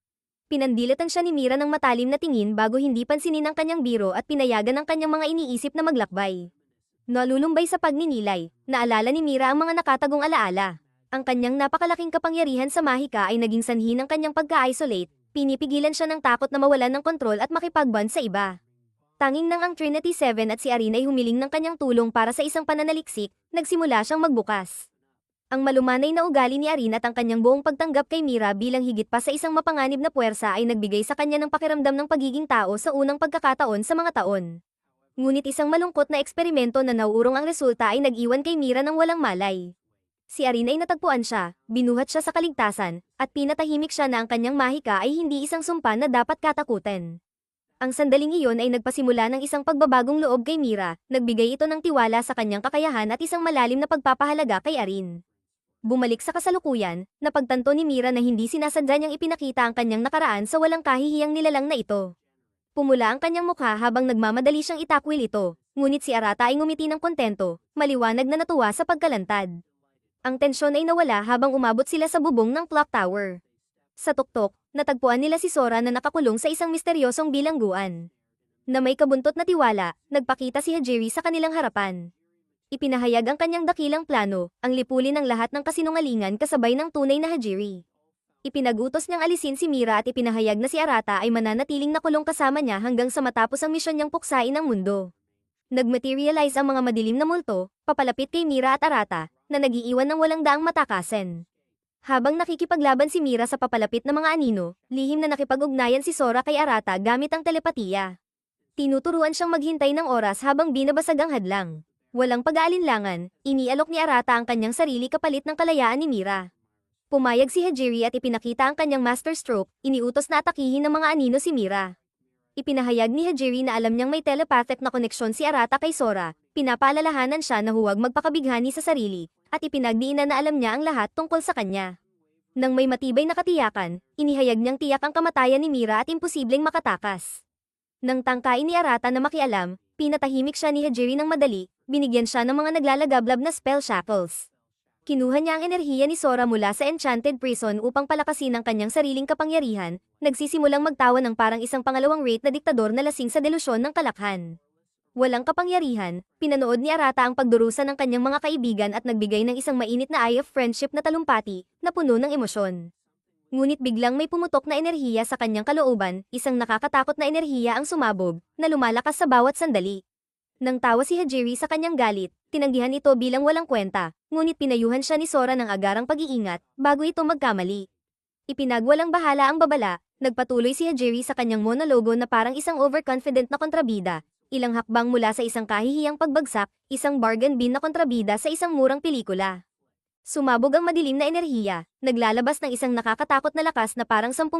Pinandilatan siya ni Mira ng matalim na tingin bago hindi pansinin ang kanyang biro at pinayagan ang kanyang mga iniisip na maglakbay. Nalulumbay sa pagninilay, naalala ni Mira ang mga nakatagong alaala. Ang kanyang napakalaking kapangyarihan sa mahika ay naging sanhi ng kanyang pagka-isolate, pinipigilan siya ng takot na mawalan ng kontrol at makipag-bond sa iba. Tanging nang ang Trinity 7 at si Arin ay humiling ng kanyang tulong para sa isang pananaliksik, nagsimula siyang magbukas. Ang malumanay na ugali ni Arin at ang kanyang buong pagtanggap kay Mira bilang higit pa sa isang mapanganib na puwersa ay nagbigay sa kanya ng pakiramdam ng pagiging tao sa unang pagkakataon sa mga taon. Ngunit isang malungkot na eksperimento na nauurong ang resulta ay nag-iwan kay Mira ng walang malay. Si Arin ay natagpuan siya, binuhat siya sa kaligtasan, at pinatahimik siya na ang kanyang mahika ay hindi isang sumpa na dapat katakutin. Ang sandaling iyon ay nagpasimula ng isang pagbabagong loob kay Mira, nagbigay ito ng tiwala sa kanyang kakayahan at isang malalim na pagpapahalaga kay Arin. Bumalik sa kasalukuyan, napagtanto ni Mira na hindi sinasadya niyang ipinakita ang kanyang nakaraan sa walang kahihiyang nilalang na ito. Pumula ang kanyang mukha habang nagmamadali siyang itakwil ito, ngunit si Arata ay ngumiti ng kontento, maliwanag na natuwa sa pagkalantad. Ang tensyon ay nawala habang umabot sila sa bubong ng clock tower. Sa tuktok, natagpuan nila si Sora na nakakulong sa isang misteryosong bilangguan. Na may kabuntot na tiwala, nagpakita si Hajiri sa kanilang harapan. Ipinahayag ang kanyang dakilang plano, ang lipulin ng lahat ng kasinungalingan kasabay ng tunay na Hajiri. Ipinagutos niyang alisin si Mira at ipinahayag na si Arata ay mananatiling nakulong kasama niya hanggang sa matapos ang misyon niyang puksain ang mundo. Nagmaterialize ang mga madilim na multo, papalapit kay Mira at Arata, na nagiiwan ng walang daang matakasan. Habang nakikipaglaban si Mira sa papalapit na mga anino, lihim na nakipag-ugnayan si Sora kay Arata gamit ang telepatiya. Tinuturuan siyang maghintay ng oras habang binabasag ang hadlang. Walang pag-aalinlangan, inialok ni Arata ang kanyang sarili kapalit ng kalayaan ni Mira. Pumayag si Hajiri at ipinakita ang kanyang master stroke, iniutos na atakihin ng mga anino si Mira. Ipinahayag ni Hajiri na alam niyang may telepathic na koneksyon si Arata kay Sora, pinapaalalahanan siya na huwag magpakabighani sa sarili, at ipinagdiinan na alam niya ang lahat tungkol sa kanya. Nang may matibay na katiyakan, inihayag niyang tiyak ang kamatayan ni Mira at imposibleng makatakas. Nang tangkain ni Arata na makialam, pinatahimik siya ni Hajiri ng madali, binigyan siya ng mga naglalagablab na spell shackles. Kinuha niya ang enerhiya ni Sora mula sa Enchanted Prison upang palakasin ang kanyang sariling kapangyarihan, nagsisimulang magtawa ng parang isang pangalawang rate na diktador na lasing sa delusyon ng kalakhan. Walang kapangyarihan, pinanood ni Arata ang pagdurusa ng kanyang mga kaibigan at nagbigay ng isang mainit na eye of friendship na talumpati, na puno ng emosyon. Ngunit biglang may pumutok na enerhiya sa kanyang kalooban, isang nakakatakot na enerhiya ang sumabog, na lumalakas sa bawat sandali. Nang tawa si Hajiri sa kanyang galit, tinanggihan ito bilang walang kwenta, ngunit pinayuhan siya ni Sora ng agarang pag-iingat, bago ito magkamali. Ipinagwalang bahala ang babala, nagpatuloy si Hajiri sa kanyang monologo na parang isang overconfident na kontrabida, ilang hakbang mula sa isang kahihiyang pagbagsak, isang bargain bin na kontrabida sa isang murang pelikula. Sumabog ang madilim na enerhiya, naglalabas ng isang nakakatakot na lakas na parang 10,000,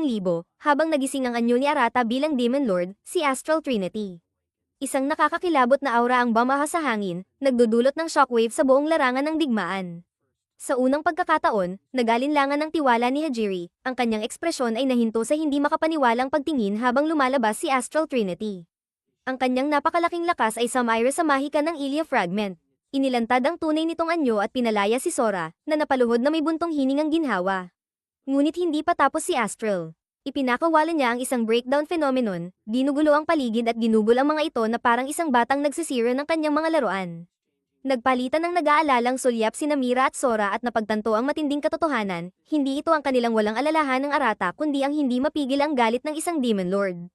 habang nagising ang anyo ni Arata bilang Demon Lord, si Astral Trinity. Isang nakakakilabot na aura ang bumaha sa hangin, nagdudulot ng shockwave sa buong larangan ng digmaan. Sa unang pagkakataon, nag-alinlangan ng tiwala ni Hajiri, ang kanyang ekspresyon ay nahinto sa hindi makapaniwalang pagtingin habang lumalabas si Astral Trinity. Ang kanyang napakalaking lakas ay sumira sa mahika ng Ilia Fragment. Inilantad ang tunay nitong anyo at pinalaya si Sora, na napaluhod na may buntong hiningang ginhawa. Ngunit hindi pa tapos si Astral. Ipinakawalan niya ang isang breakdown phenomenon, dinugulo ang paligid at ginugol ang mga ito na parang isang batang nagsisira ng kanyang mga laruan. Nagpalitan ng nag-aalalang sulyap sina Mira at Sora at napagtanto ang matinding katotohanan, hindi ito ang kanilang walang alalahan ng Arata kundi ang hindi mapigil ang galit ng isang Demon Lord.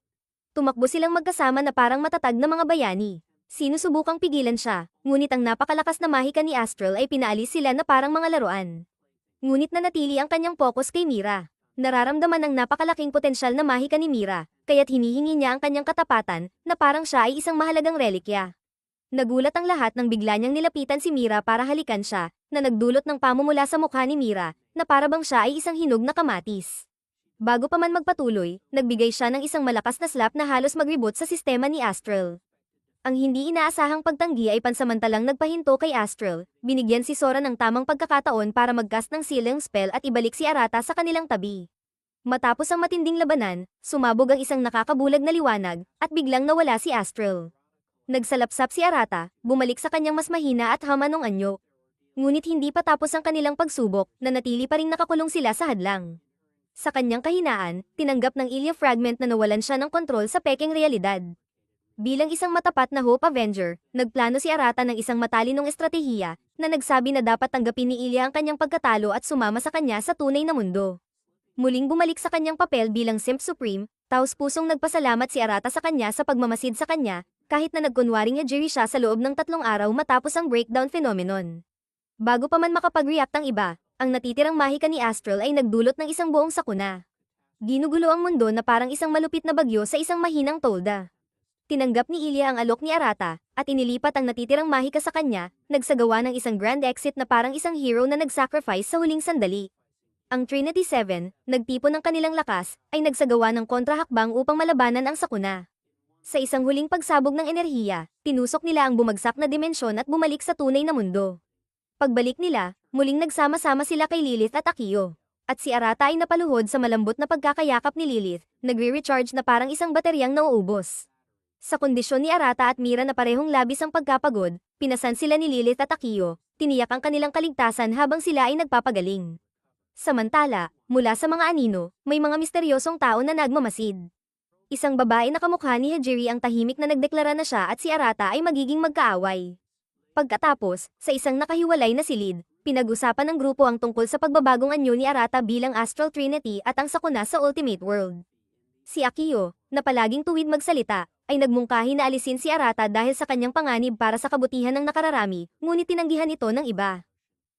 Tumakbo silang magkasama na parang matatag na mga bayani. Sinusubukang pigilan siya, ngunit ang napakalakas na mahika ni Astral ay pinaalis sila na parang mga laruan. Ngunit nanatili ang kanyang focus kay Mira. Nararamdaman ang napakalaking potensyal na mahika ni Mira, kaya't hinihingi niya ang kanyang katapatan, na parang siya ay isang mahalagang relikya. Nagulat ang lahat nang bigla niyang nilapitan si Mira para halikan siya, na nagdulot ng pamumula sa mukha ni Mira, na parabang siya ay isang hinog na kamatis. Bago pa man magpatuloy, nagbigay siya ng isang malakas na slap na halos mag-reboot sa sistema ni Astral. Ang hindi inaasahang pagtanggi ay pansamantalang nagpahinto kay Astral, binigyan si Sora ng tamang pagkakataon para mag-cast ng sealing spell at ibalik si Arata sa kanilang tabi. Matapos ang matinding labanan, sumabog ang isang nakakabulag na liwanag, at biglang nawala si Astral. Nagsalapsap si Arata, bumalik sa kanyang mas mahina at hamanong anyo. Ngunit hindi pa tapos ang kanilang pagsubok, nanatili pa ring nakakulong sila sa hadlang. Sa kanyang kahinaan, tinanggap ng Ilya Fragment na nawalan siya ng kontrol sa pekeng realidad. Bilang isang matapat na Hope Avenger, nagplano si Arata ng isang matalinong estratehiya na nagsabi na dapat tanggapin ni Ilya ang kanyang pagkatalo at sumama sa kanya sa tunay na mundo. Muling bumalik sa kanyang papel bilang Simp Supreme, taos-pusong nagpasalamat si Arata sa kanya sa pagmamasid sa kanya, kahit na nagkunwaring Hajiri siya sa loob ng 3 araw matapos ang breakdown phenomenon. Bago pa man makapag-react ang iba, ang natitirang mahika ni Astral ay nagdulot ng isang buong sakuna. Ginugulo ang mundo na parang isang malupit na bagyo sa isang mahinang tolda. Tinanggap ni Ilya ang alok ni Arata, at inilipat ang natitirang mahika sa kanya, nagsagawa ng isang grand exit na parang isang hero na nag-sacrifice sa huling sandali. Ang Trinity 7, nagtipon ng kanilang lakas, ay nagsagawa ng kontrahakbang upang malabanan ang sakuna. Sa isang huling pagsabog ng enerhiya, tinusok nila ang bumagsak na dimensyon at bumalik sa tunay na mundo. Pagbalik nila, muling nagsama-sama sila kay Lilith at Akio. At si Arata ay napaluhod sa malambot na pagkakayakap ni Lilith, nagre-recharge na parang isang bateryang nauubos. Sa kondisyon ni Arata at Mira na parehong labis ang pagkapagod, pinasan sila ni Lilith at Akio, tiniyak ang kanilang kaligtasan habang sila ay nagpapagaling. Samantala, mula sa mga anino, may mga misteryosong tao na nagmamasid. Isang babae na kamukha ni Hajiri ang tahimik na nagdeklara na siya at si Arata ay magiging magkaaway. Pagkatapos, sa isang nakahiwalay na silid, pinag-usapan ng grupo ang tungkol sa pagbabagong anyo ni Arata bilang Astral Trinity at ang sakuna sa Ultimate World. Si Akio, na palaging tuwid magsalita, ay nagmungkahi na alisin si Arata dahil sa kanyang panganib para sa kabutihan ng nakararami, ngunit tinanggihan ito ng iba.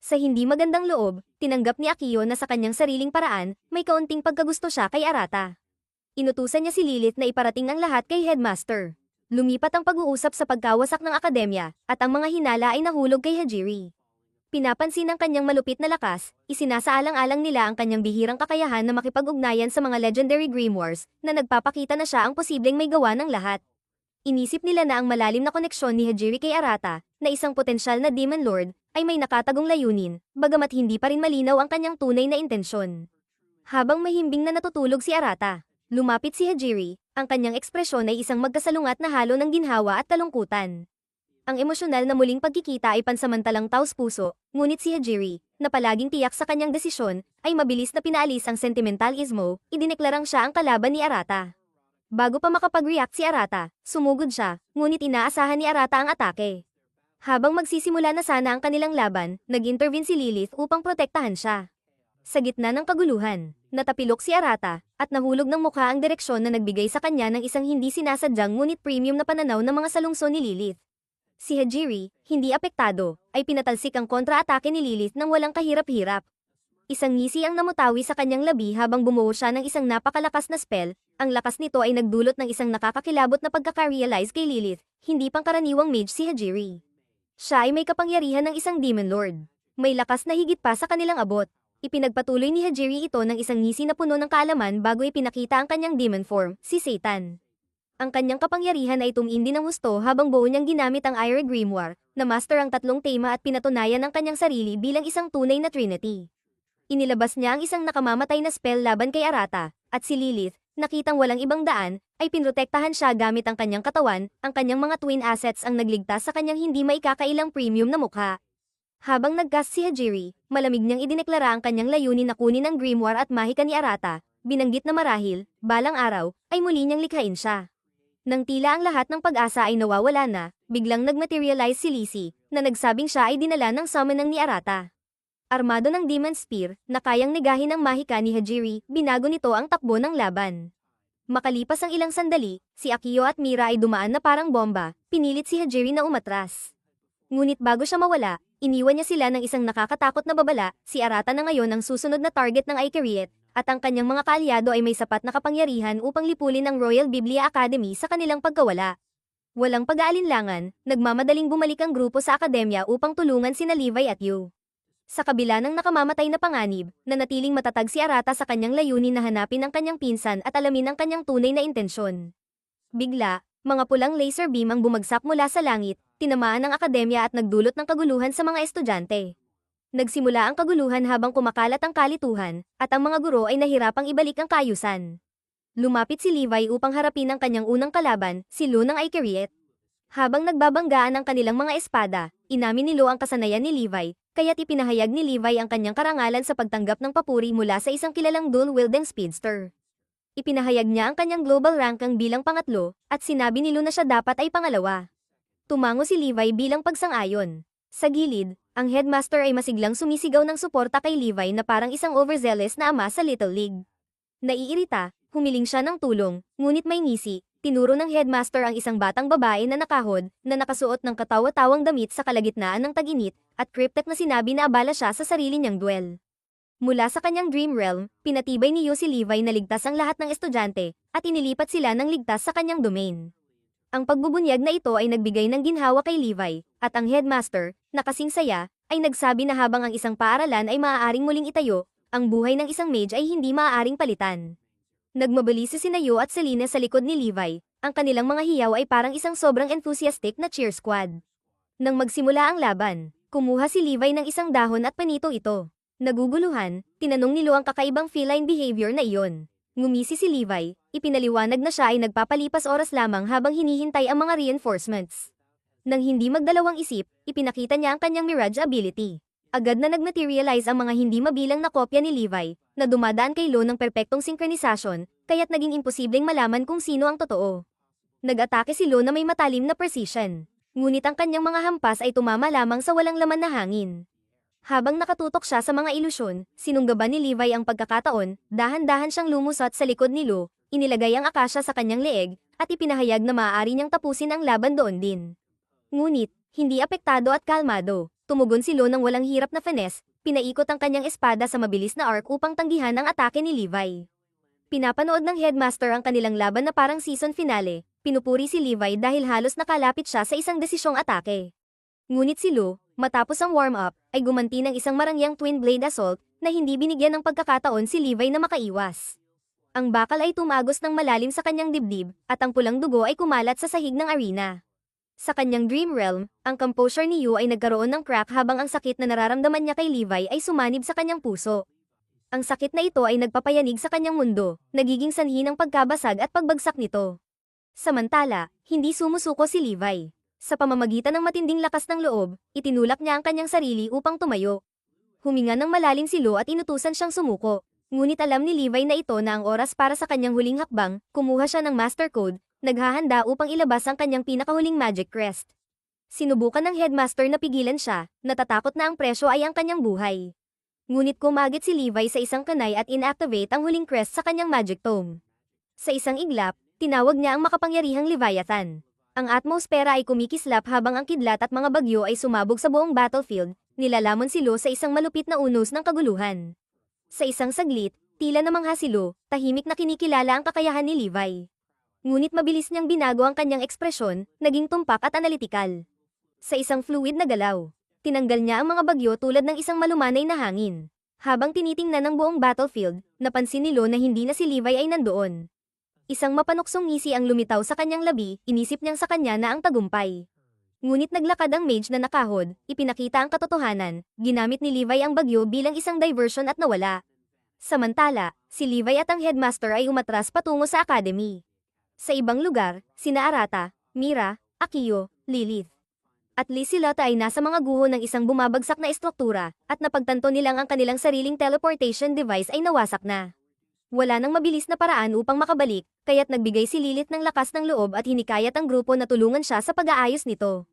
Sa hindi magandang loob, tinanggap ni Akio na sa kanyang sariling paraan, may kaunting pagkagusto siya kay Arata. Inutusan niya si Lilith na iparating ang lahat kay Headmaster. Lumipat ang pag-uusap sa pagkawasak ng akademya, at ang mga hinala ay nahulog kay Hajiri. Pinapansin ng kanyang malupit na lakas, isinasaalang-alang nila ang kanyang bihirang kakayahan na makipag-ugnayan sa mga legendary grimoires, na nagpapakita na siya ang posibleng may gawa ng lahat. Inisip nila na ang malalim na koneksyon ni Hajiri kay Arata, na isang potensyal na Demon Lord, ay may nakatagong layunin, bagamat hindi pa rin malinaw ang kanyang tunay na intensyon. Habang mahimbing na natutulog si Arata, lumapit si Hajiri, ang kanyang ekspresyon ay isang magkasalungat na halo ng ginhawa at kalungkutan. Ang emosyonal na muling pagkikita ay pansamantalang taos-puso, ngunit si Hajiri, na palaging tiyak sa kanyang desisyon, ay mabilis na pinaalis ang sentimentalismo, idineklarang siya ang kalaban ni Arata. Bago pa makapag-react si Arata, sumugod siya, ngunit inaasahan ni Arata ang atake. Habang magsisimula na sana ang kanilang laban, nag-intervene si Lilith upang protektahan siya. Sa gitna ng kaguluhan, natapilok si Arata, at nahulog ng mukha ang direksyon na nagbigay sa kanya ng isang hindi sinasadyang ngunit premium na pananaw ng mga salungso ni Lilith. Si Hajiri, hindi apektado, ay pinatalsik ang kontra-atake ni Lilith nang walang kahirap-hirap. Isang ngisi ang namutawi sa kanyang labi habang bumuo siya ng isang napakalakas na spell, ang lakas nito ay nagdulot ng isang nakakakilabot na pagkaka-realize kay Lilith, hindi pangkaraniwang mage si Hajiri. Siya ay may kapangyarihan ng isang Demon Lord. May lakas na higit pa sa kanilang abot. Ipinagpatuloy ni Hajiri ito ng isang ngisi na puno ng kaalaman bago ipinakita ang kanyang demon form, si Satan. Ang kanyang kapangyarihan ay tumindi ng husto habang buo niyang ginamit ang Iron Grimoire, na master ang 3 tema at pinatunayan ang kanyang sarili bilang isang tunay na Trinity. Inilabas niya ang isang nakamamatay na spell laban kay Arata, at si Lilith, nakitang walang ibang daan, ay pinrotektahan siya gamit ang kanyang katawan, ang kanyang mga twin assets ang nagligtas sa kanyang hindi maikakailang premium na mukha. Habang nagcast si Hajiri, malamig niyang idineklara ang kanyang layunin na kunin ang grimoire at mahika ni Arata, binanggit na marahil, balang araw, ay muli niyang likhain siya. Nang tila ang lahat ng pag-asa ay nawawala na, biglang nagmaterialize si Lisi, na nagsabing siya ay dinala ng summoner ni Arata. Armado ng Demon Spear, na kayang negahin ang mahika ni Hajiri, binago nito ang takbo ng laban. Makalipas ang ilang sandali, si Akio at Mira ay dumaan na parang bomba, pinilit si Hajiri na umatras. Ngunit bago siya mawala, iniwan niya sila ng isang nakakatakot na babala, si Arata na ngayon ang susunod na target ng Ikariat, at ang kanyang mga kaalyado ay may sapat na kapangyarihan upang lipulin ang Royal Biblia Academy sa kanilang pagkawala. Walang pag-aalinlangan, nagmamadaling bumalik ang grupo sa akademya upang tulungan sina Levi at Yu. Sa kabila ng nakamamatay na panganib, nanatiling matatag si Arata sa kanyang layunin na hanapin ang kanyang pinsan at alamin ang kanyang tunay na intensyon. Bigla, mga pulang laser beam ang bumagsak mula sa langit, tinamaan ang akademya at nagdulot ng kaguluhan sa mga estudyante. Nagsimula ang kaguluhan habang kumakalat ang kalituhan, at ang mga guro ay nahirapang ibalik ang kaayusan. Lumapit si Levi upang harapin ang kanyang unang kalaban, si Lu ng Ikariat. Habang nagbabanggaan ang kanilang mga espada, inamin ni Lo ang kasanayan ni Levi, kaya't ipinahayag ni Levi ang kanyang karangalan sa pagtanggap ng papuri mula sa isang kilalang dual-wielding speedster. Ipinahayag niya ang kanyang global ranking bilang pangatlo, at sinabi ni Lo na siya dapat ay pangalawa. Tumango si Levi bilang pagsang-ayon. Sa gilid, ang headmaster ay masiglang sumisigaw ng suporta kay Levi na parang isang overzealous na ama sa Little League. Naiirita, humiling siya ng tulong, ngunit may ngisi, tinuro ng headmaster ang isang batang babae na nakahod, na nakasuot ng katawa-tawang damit sa kalagitnaan ng tag-init, at cryptic na sinabi na abala siya sa sarili niyang duel. Mula sa kanyang dream realm, pinatibay ni Yu si Levi na ligtas ang lahat ng estudyante, at inilipat sila ng ligtas sa kanyang domain. Ang pagbubunyag na ito ay nagbigay ng ginhawa kay Levi, at ang headmaster, na kasing saya, ay nagsabi na habang ang isang paaralan ay maaaring muling itayo, ang buhay ng isang mage ay hindi maaaring palitan. Nagmabali si Sinayo at Selena sa likod ni Levi, ang kanilang mga hiyaw ay parang isang sobrang enthusiastic na cheer squad. Nang magsimula ang laban, kumuha si Levi ng isang dahon at panito ito. Naguguluhan, tinanong ni Lo ang kakaibang feline behavior na iyon. Ngumisi si Levi, ipinaliwanag na siya ay nagpapalipas oras lamang habang hinihintay ang mga reinforcements. Nang hindi magdalawang isip, ipinakita niya ang kanyang Mirage ability. Agad na nagmaterialize ang mga hindi mabilang na kopya ni Levi, na dumadaan kay Lo ng perpektong synchronization, kaya't naging imposibleng malaman kung sino ang totoo. Nag-atake si Lo na may matalim na precision. Ngunit ang kanyang mga hampas ay tumama lamang sa walang laman na hangin. Habang nakatutok siya sa mga ilusyon, sinunggaban ni Levi ang pagkakataon, dahan-dahan siyang lumusot sa likod ni Lo, inilagay ang akasya sa kanyang leeg, at ipinahayag na maaari niyang tapusin ang laban doon din. Ngunit, hindi apektado at kalmado, tumugon si Lo ng walang hirap na finesse, pinaikot ang kanyang espada sa mabilis na arc upang tanggihan ang atake ni Levi. Pinapanood ng headmaster ang kanilang laban na parang season finale, pinupuri si Levi dahil halos nakalapit siya sa isang desisyong atake. Ngunit si Lo, matapos ang warm-up, ay gumanti ng isang marangyang twin blade assault na hindi binigyan ng pagkakataon si Levi na makaiwas. Ang bakal ay tumagos ng malalim sa kanyang dibdib, at ang pulang dugo ay kumalat sa sahig ng arena. Sa kanyang dream realm, ang composure ni Yu ay nagkaroon ng crack habang ang sakit na nararamdaman niya kay Levi ay sumanib sa kanyang puso. Ang sakit na ito ay nagpapayanig sa kanyang mundo, nagiging sanhi ng pagkabasag at pagbagsak nito. Samantala, hindi sumusuko si Levi. Sa pamamagitan ng matinding lakas ng loob, itinulak niya ang kanyang sarili upang tumayo. Huminga ng malalim si Lo at inutusan siyang sumuko. Ngunit alam ni Levi na ito na ang oras para sa kanyang huling hakbang, kumuha siya ng Master Code, naghahanda upang ilabas ang kanyang pinakahuling Magic Crest. Sinubukan ng headmaster na pigilan siya, natatakot na ang presyo ay ang kanyang buhay. Ngunit kumagit si Levi sa isang kanay at inactivate ang huling crest sa kanyang Magic Tome. Sa isang iglap, tinawag niya ang makapangyarihang Leviathan. Ang atmosfera ay kumikislap habang ang kidlat at mga bagyo ay sumabog sa buong battlefield, nilalamon si Lo sa isang malupit na unos ng kaguluhan. Sa isang saglit, tila namangha si Lo, tahimik na kinikilala ang kakayahan ni Levi. Ngunit mabilis niyang binago ang kanyang ekspresyon, naging tumpak at analytical. Sa isang fluid na galaw, tinanggal niya ang mga bagyo tulad ng isang malumanay na hangin. Habang tinitingnan ang buong battlefield, napansin ni Lo na hindi na si Levi ay nandoon. Isang mapanuksong ngisi ang lumitaw sa kanyang labi, inisip niyang sa kanya na ang tagumpay. Ngunit naglakad ang mage na nakahod, ipinakita ang katotohanan, ginamit ni Levi ang bagyo bilang isang diversion at nawala. Samantala, si Levi at ang headmaster ay umatras patungo sa academy. Sa ibang lugar, sina Arata, Mira, Akiyo, Lilith, at Lisilota ay nasa mga guho ng isang bumabagsak na estruktura, at napagtanto nilang ang kanilang sariling teleportation device ay nawasak na. Wala nang mabilis na paraan upang makabalik, kaya't nagbigay si Lilith ng lakas ng loob at hinikayat ang grupo na tulungan siya sa pag-aayos nito.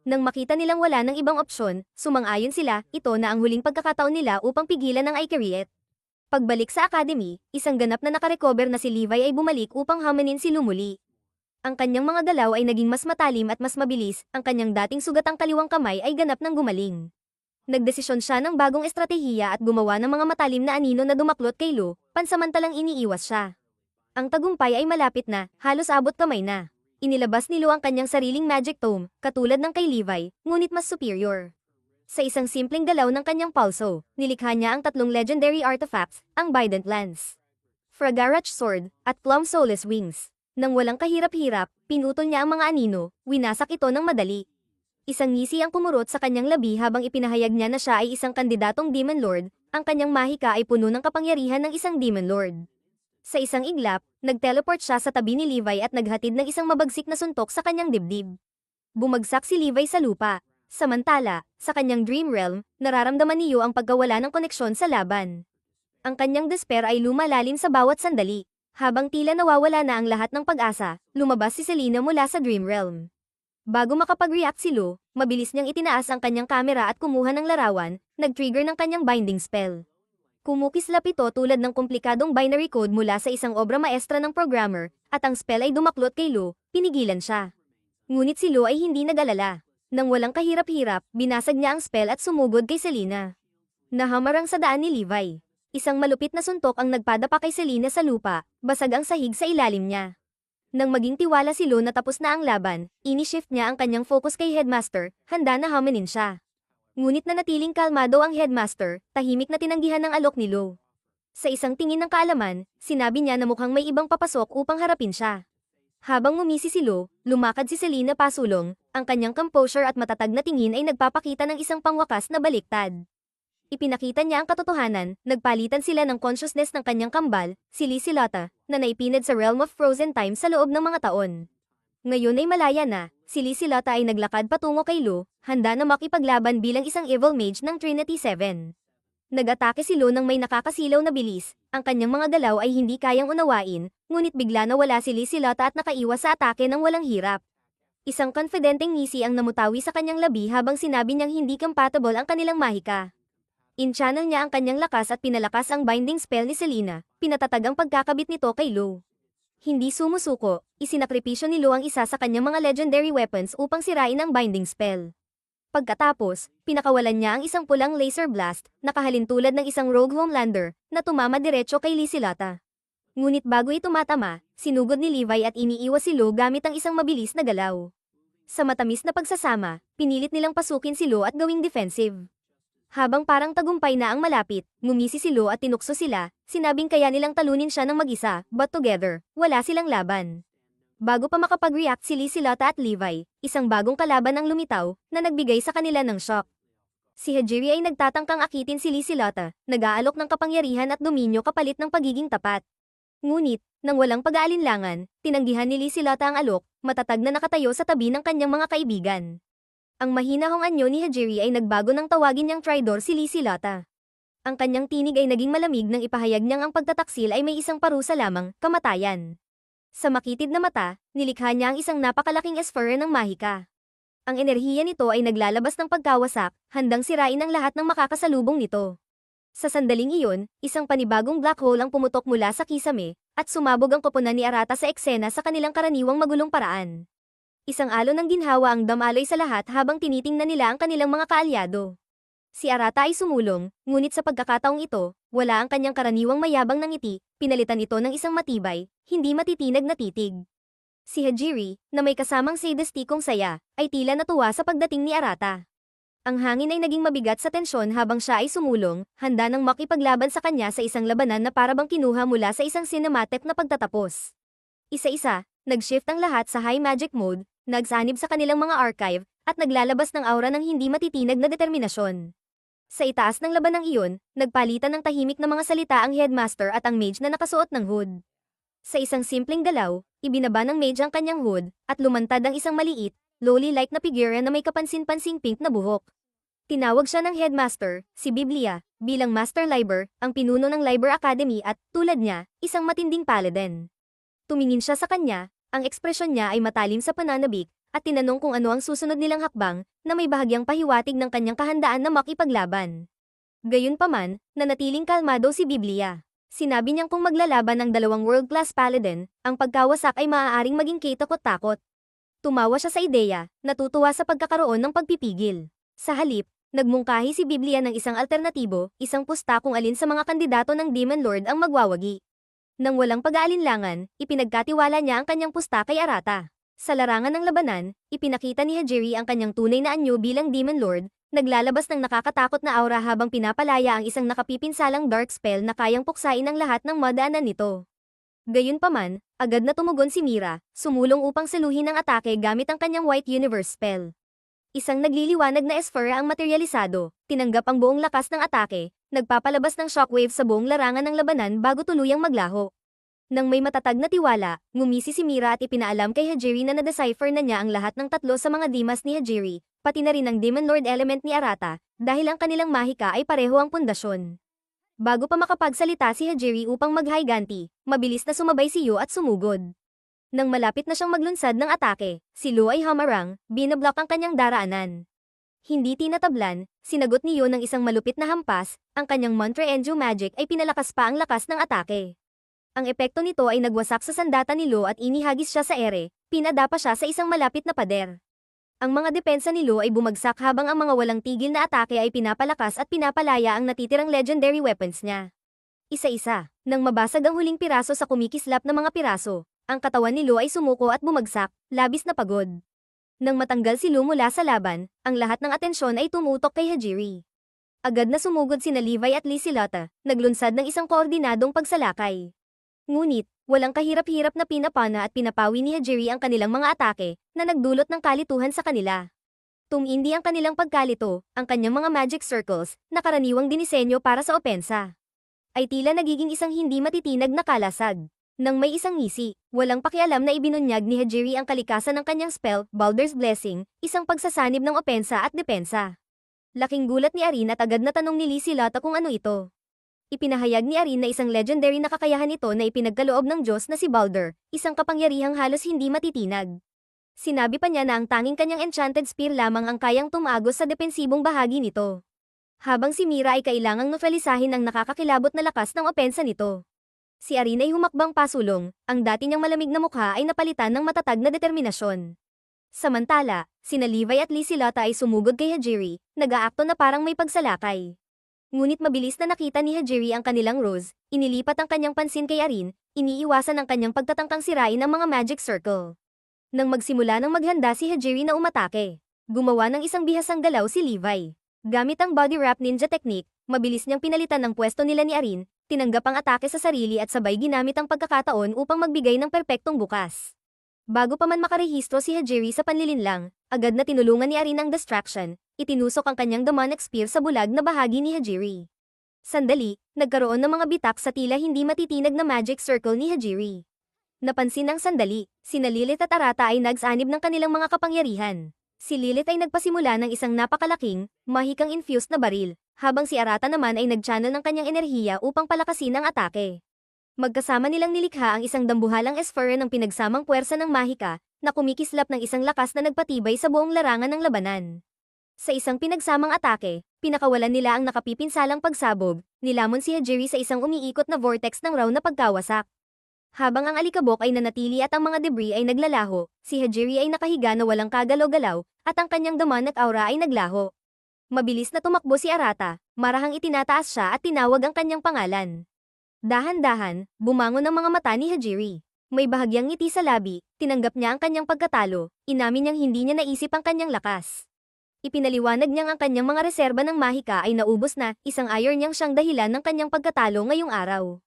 Nang makita nilang wala ng ibang opsyon, sumang-ayon sila, ito na ang huling pagkakataon nila upang pigilan ang Ikariet. Pagbalik sa academy, isang ganap na nakarecover na si Levi ay bumalik upang hamanin si Lumuli. Ang kanyang mga galaw ay naging mas matalim at mas mabilis, ang kanyang dating sugatang kaliwang kamay ay ganap ng gumaling. Nagdesisyon siya ng bagong estratehiya at gumawa ng mga matalim na anino na dumaklot kay Lo, pansamantalang iniiwas siya. Ang tagumpay ay malapit na, halos abot kamay na. Inilabas ni Lo ang kanyang sariling Magic Tome, katulad ng kay Levi, ngunit mas superior. Sa isang simpleng galaw ng kanyang pulso, nilikha niya ang tatlong legendary artifacts, ang Bident Lance, Fragarach Sword, at Plum Soulless Wings. Nang walang kahirap-hirap, pinutol niya ang mga anino, winasak ito ng madali. Isang ngisi ang kumurot sa kanyang labi habang ipinahayag niya na siya ay isang kandidatong Demon Lord, ang kanyang mahika ay puno ng kapangyarihan ng isang Demon Lord. Sa isang iglap, nag-teleport siya sa tabi ni Levi at naghatid ng isang mabagsik na suntok sa kanyang dibdib. Bumagsak si Levi sa lupa. Samantala, sa kanyang dream realm, nararamdaman ni Yu ang pagkawala ng koneksyon sa laban. Ang kanyang despair ay lumalalim sa bawat sandali. Habang tila nawawala na ang lahat ng pag-asa, lumabas si Selena mula sa dream realm. Bago makapag-react si Lu, mabilis niyang itinaas ang kanyang kamera at kumuha ng larawan, nag-trigger ng kanyang binding spell. Kumukislap ito tulad ng komplikadong binary code mula sa isang obra maestra ng programmer, at ang spell ay dumaklot kay Lu, pinigilan siya. Ngunit si Lu ay hindi nag-alala. Nang walang kahirap-hirap, binasag niya ang spell at sumugod kay Selena. Nahamarang sa daan ni Levi. Isang malupit na suntok ang nagpadapa kay Selena sa lupa, basag ang sahig sa ilalim niya. Nang maging tiwala si Lu na tapos na ang laban, ini-shift niya ang kanyang focus kay Headmaster, handa na haminin siya. Ngunit nanatiling kalmado ang Headmaster, tahimik na tinanggihan ng alok ni Lu. Sa isang tingin ng kaalaman, sinabi niya na mukhang may ibang papasok upang harapin siya. Habang ngumisi si Lu, lumakad si Selena pasulong, ang kanyang composure at matatag na tingin ay nagpapakita ng isang pangwakas na baliktad. Ipinakita niya ang katotohanan, nagpalitan sila ng consciousness ng kanyang kambal, si Lysilotta, na naipinad sa realm of frozen time sa loob ng mga taon. Ngayon ay malaya na, si Lysilotta ay naglakad patungo kay Lu, handa na makipaglaban bilang isang evil mage ng Trinity 7. Nag-atake si Lu ng may nakakasilaw na bilis, ang kanyang mga galaw ay hindi kayang unawain, ngunit bigla na wala si Lysilotta at nakaiwas sa atake ng walang hirap. Isang konfidenteng ngisi ang namutawi sa kanyang labi habang sinabi niyang hindi compatible ang kanilang mahika. In-channel niya ang kanyang lakas at pinalakas ang binding spell ni Selena, pinatatag ang pagkakabit nito kay Lu. Hindi sumusuko, isinakripisyo ni Lu ang isa sa kanyang mga legendary weapons upang sirain ang binding spell. Pagkatapos, pinakawalan niya ang isang pulang laser blast, nakahalin tulad ng isang rogue homelander, na tumama diretso kay Lysilotta. Ngunit bago ito matama, sinugod ni Levi at iniiwas si Lu gamit ang isang mabilis na galaw. Sa matamis na pagsasama, pinilit nilang pasukin si Lu at gawing defensive. Habang parang tagumpay na ang malapit, ngumisi si Lu at tinukso sila, sinabing kaya nilang talunin siya ng mag-isa, but together, wala silang laban. Bago pa makapag-react si Lysilotta at Levi, isang bagong kalaban ang lumitaw, na nagbigay sa kanila ng shock. Si Hajiri ay nagtatangkang akitin si Lysilotta, nag-aalok ng kapangyarihan at dominyo kapalit ng pagiging tapat. Ngunit, nang walang pag-aalinlangan, tinanggihan ni Lysilotta ang alok, matatag na nakatayo sa tabi ng kanyang mga kaibigan. Ang mahinahong anyo ni Hajiri ay nagbago ng tawagin niyang Tridor si Lysilotta. Ang kanyang tinig ay naging malamig nang ipahayag niyang ang pagtataksil ay may isang parusa lamang, kamatayan. Sa makitid na mata, nilikha niya ang isang napakalaking esfera ng mahika. Ang enerhiya nito ay naglalabas ng pagkawasak, handang sirain ang lahat ng makakasalubong nito. Sa sandaling iyon, isang panibagong black hole ang pumutok mula sa kisame, at sumabog ang koponan ni Arata sa eksena sa kanilang karaniwang magulong paraan. Isang alon ng ginhawa ang damaloy sa lahat habang tinitingnan nila ang kanilang mga kaalyado. Si Arata ay sumulong, ngunit sa pagkakataong ito, wala ang kanyang karaniwang mayabang ng ngiti, pinalitan ito ng isang matibay, hindi matitinag na titig. Si Hajiri, na may kasamang sadistikong saya, ay tila natuwa sa pagdating ni Arata. Ang hangin ay naging mabigat sa tensyon habang siya ay sumulong, handa nang makipaglaban sa kanya sa isang labanan na parabang kinuha mula sa isang cinematic na pagtatapos. Isa-isa, nag-shift ang lahat sa high magic mode, nagsanib sa kanilang mga archive, at naglalabas ng aura ng hindi matitinag na determinasyon. Sa itaas ng labanang iyon, nagpalitan ng tahimik na mga salita ang headmaster at ang mage na nakasuot ng hood. Sa isang simpleng galaw, ibinaba ng mage ang kanyang hood, at lumantad ang isang maliit, loli-like na figura na may kapansin-pansing pink na buhok. Tinawag siya ng headmaster, si Biblia, bilang Master Liber, ang pinuno ng Liber Academy at, tulad niya, isang matinding paladin. Tumingin siya sa kanya, ang ekspresyon niya ay matalim sa pananabik, at tinanong kung ano ang susunod nilang hakbang, na may bahagyang pahiwatig ng kanyang kahandaan na makipaglaban. Gayunpaman, nanatiling kalmado si Biblia. Sinabi niyang kung maglalaban ng dalawang world-class paladin, ang pagkawasak ay maaaring maging kitakot-takot. Tumawa siya sa ideya, natutuwa sa pagkakaroon ng pagpipigil. Sa halip, nagmungkahi si Biblia ng isang alternatibo, isang pusta kung alin sa mga kandidato ng Demon Lord ang magwawagi. Nang walang pag-aalinlangan, ipinagkatiwala niya ang kanyang pusta kay Arata. Sa larangan ng labanan, ipinakita ni Hajiri ang kanyang tunay na anyo bilang Demon Lord, naglalabas ng nakakatakot na aura habang pinapalaya ang isang nakapipinsalang dark spell na kayang puksain ang lahat ng madaanan nito. Gayunpaman, agad na tumugon si Mira, sumulong upang saluhin ang atake gamit ang kanyang White Universe spell. Isang nagliliwanag na esfera ang materialisado, tinanggap ang buong lakas ng atake, nagpapalabas ng shockwave sa buong larangan ng labanan bago tuluyang maglaho. Nang may matatag na tiwala, ngumisi si Mira at ipinaalam kay Hajiri na na-decipher na niya ang lahat ng tatlo sa mga dimas ni Hajiri, pati na rin ang Demon Lord element ni Arata, dahil ang kanilang mahika ay pareho ang pundasyon. Bago pa makapagsalita si Hajiri upang mag-higanti, mabilis na sumabay si Yu at sumugod. Nang malapit na siyang maglunsad ng atake, si Lu ay hamarang, binablock ang kanyang daraanan. Hindi tinatablan, sinagot ni Yu ng isang malupit na hampas, ang kanyang Mantra Enju Magic ay pinalakas pa ang lakas ng atake. Ang epekto nito ay nagwasak sa sandata ni Lu at inihagis siya sa ere, pinadapa siya sa isang malapit na pader. Ang mga depensa ni Lu ay bumagsak habang ang mga walang tigil na atake ay pinapalakas at pinapalaya ang natitirang legendary weapons niya. Isa-isa, nang mabasag ang huling piraso sa kumikislap na mga piraso, ang katawan ni Lu ay sumuko at bumagsak, labis na pagod. Nang matanggal si Lu mula sa laban, ang lahat ng atensyon ay tumutok kay Hajiri. Agad na sumugod sina Levi at Lysilata, naglunsad ng isang koordinadong pagsalakay. Ngunit, walang kahirap-hirap na pinapana at pinapawi ni Hajiri ang kanilang mga atake, na nagdulot ng kalituhan sa kanila. Tumindi ang kanilang pagkalito, ang kanyang mga magic circles, na karaniwang dinisenyo para sa opensa, ay tila nagiging isang hindi matitinag na kalasag. Nang may isang ngisi, walang pakialam na ibinunyag ni Hajiri ang kalikasan ng kanyang spell, Baldur's Blessing, isang pagsasanib ng opensa at depensa. Laking gulat ni Arin at agad na tanong ni Lysilata kung ano ito. Ipinahayag ni Arin na isang legendary na kakayahan ito na ipinagkaloob ng Diyos na si Baldur, isang kapangyarihang halos hindi matitinag. Sinabi pa niya na ang tanging kanyang enchanted spear lamang ang kayang tumagos sa depensibong bahagi nito. Habang si Mira ay kailangang neutralisahin ang nakakakilabot na lakas ng opensa nito. Si Arin ay humakbang pasulong, ang dati niyang malamig na mukha ay napalitan ng matatag na determinasyon. Samantala, sina Levi at Lysilata ay sumugod kay Hajiri, nag-aakto na parang may pagsalakay. Ngunit mabilis na nakita ni Hajiri ang kanilang ruse, inilipat ang kanyang pansin kay Arin, iniiwasan ang kanyang pagtatangkang sirain ang mga magic circle. Nang magsimula ng maghanda si Hajiri na umatake, gumawa ng isang bihasang galaw si Levi. Gamit ang body wrap ninja technique, mabilis niyang pinalitan ng pwesto nila ni Arin, tinanggap ang atake sa sarili at sabay ginamit ang pagkakataon upang magbigay ng perpektong bukas. Bago pa man makarehistro si Hajiri sa panlilinlang, agad na tinulungan ni Arin ang distraction, itinusok ang kanyang demonic spear sa bulag na bahagi ni Hajiri. Sandali, nagkaroon ng mga bitak sa tila hindi matitinag na magic circle ni Hajiri. Napansin ng sandali, sina Lilith at Arata ay nagsanib ng kanilang mga kapangyarihan. Si Lilith ay nagpasimula ng isang napakalaking, mahikang infused na baril, habang si Arata naman ay nag-channel ng kanyang enerhiya upang palakasin ang atake. Magkasama nilang nilikha ang isang dambuhalang esfera ng pinagsamang puwersa ng mahika, na kumikislap ng isang lakas na nagpatibay sa buong larangan ng labanan. Sa isang pinagsamang atake, pinakawalan nila ang nakapipinsalang pagsabog, nilamon si Hajiri sa isang umiikot na vortex ng raw na pagkawasak. Habang ang alikabok ay nanatili at ang mga debris ay naglalaho, si Hajiri ay nakahiga na walang kagalaw-galaw, at ang kanyang demonic aura ay naglaho. Mabilis na tumakbo si Arata, marahang itinataas siya at tinawag ang kanyang pangalan. Dahan-dahan, bumangon ang mga mata ni Hajiri. May bahagyang ngiti sa labi, tinanggap niya ang kanyang pagkatalo, inamin niyang hindi niya naisip ang kanyang lakas. Ipinaliwanag niyang ang kanyang mga reserba ng mahika ay naubos na, isang iron niyang siyang dahilan ng kanyang pagkatalo ngayong araw.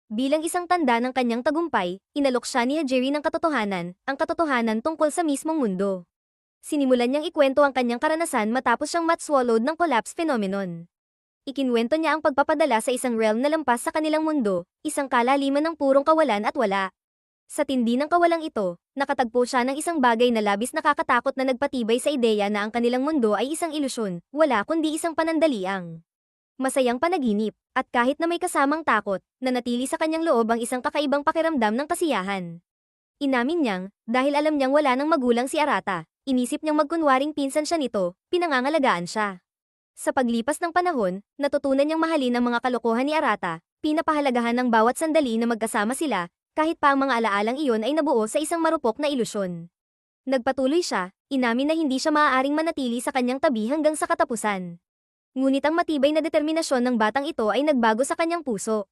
Bilang isang tanda ng kanyang tagumpay, inalok siya ni Hajiri ng katotohanan, ang katotohanan tungkol sa mismong mundo. Sinimulan niyang ikwento ang kanyang karanasan matapos siyang mat-swallowed ng collapse phenomenon. Ikinwento niya ang pagpapadala sa isang realm na lampas sa kanilang mundo, isang kalaliman ng purong kawalan at wala. Sa tindi ng kawalang ito, nakatagpo siya ng isang bagay na labis nakakatakot na nagpatibay sa ideya na ang kanilang mundo ay isang ilusyon, wala kundi isang panandaliang masayang panaginip, at kahit na may kasamang takot, nanatili sa kanyang loob ang isang kakaibang pakiramdam ng kasiyahan. Inamin niyang, dahil alam niyang wala ng magulang si Arata, inisip niyang magkunwaring pinsan siya nito, pinangangalagaan siya. Sa paglipas ng panahon, natutunan niyang mahalin ang mga kalokohan ni Arata, pinapahalagahan ng bawat sandali na magkasama sila, kahit pa ang mga alaalang iyon ay nabuo sa isang marupok na ilusyon. Nagpatuloy siya, inamin na hindi siya maaaring manatili sa kanyang tabi hanggang sa katapusan. Ngunit ang matibay na determinasyon ng batang ito ay nagbago sa kanyang puso.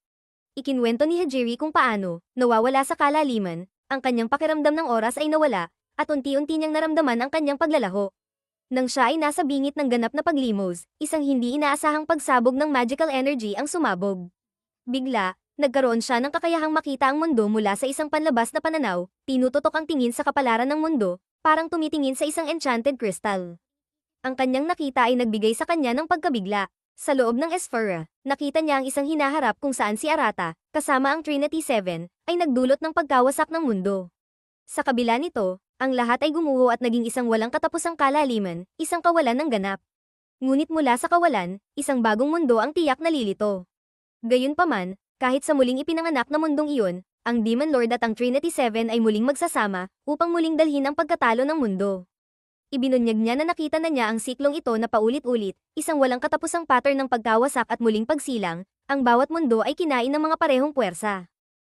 Ikinwento ni Hajiri kung paano, nawawala sa kalaliman, ang kanyang pakiramdam ng oras ay nawala, at unti-unti niyang naramdaman ang kanyang paglalaho. Nang siya ay nasa bingit ng ganap na paglimos, isang hindi inaasahang pagsabog ng magical energy ang sumabog. Bigla, nagkaroon siya ng kakayahang makita ang mundo mula sa isang panlabas na pananaw, tinututok ang tingin sa kapalaran ng mundo, parang tumitingin sa isang enchanted crystal. Ang kanyang nakita ay nagbigay sa kanya ng pagkabigla. Sa loob ng Esfera, nakita niya ang isang hinaharap kung saan si Arata, kasama ang Trinity 7, ay nagdulot ng pagkawasak ng mundo. Sa kabila nito, ang lahat ay gumuho at naging isang walang katapusang kalaliman, isang kawalan ng ganap. Ngunit mula sa kawalan, isang bagong mundo ang tiyak na lilito. Gayunpaman, kahit sa muling ipinanganak na mundong iyon, ang Demon Lord at ang Trinity 7 ay muling magsasama, upang muling dalhin ang pagkatalo ng mundo. Ibinunyag niya na nakita na niya ang siklong ito na paulit-ulit, isang walang katapusang pattern ng pagkawasak at muling pagsilang, ang bawat mundo ay kinain ng mga parehong puwersa.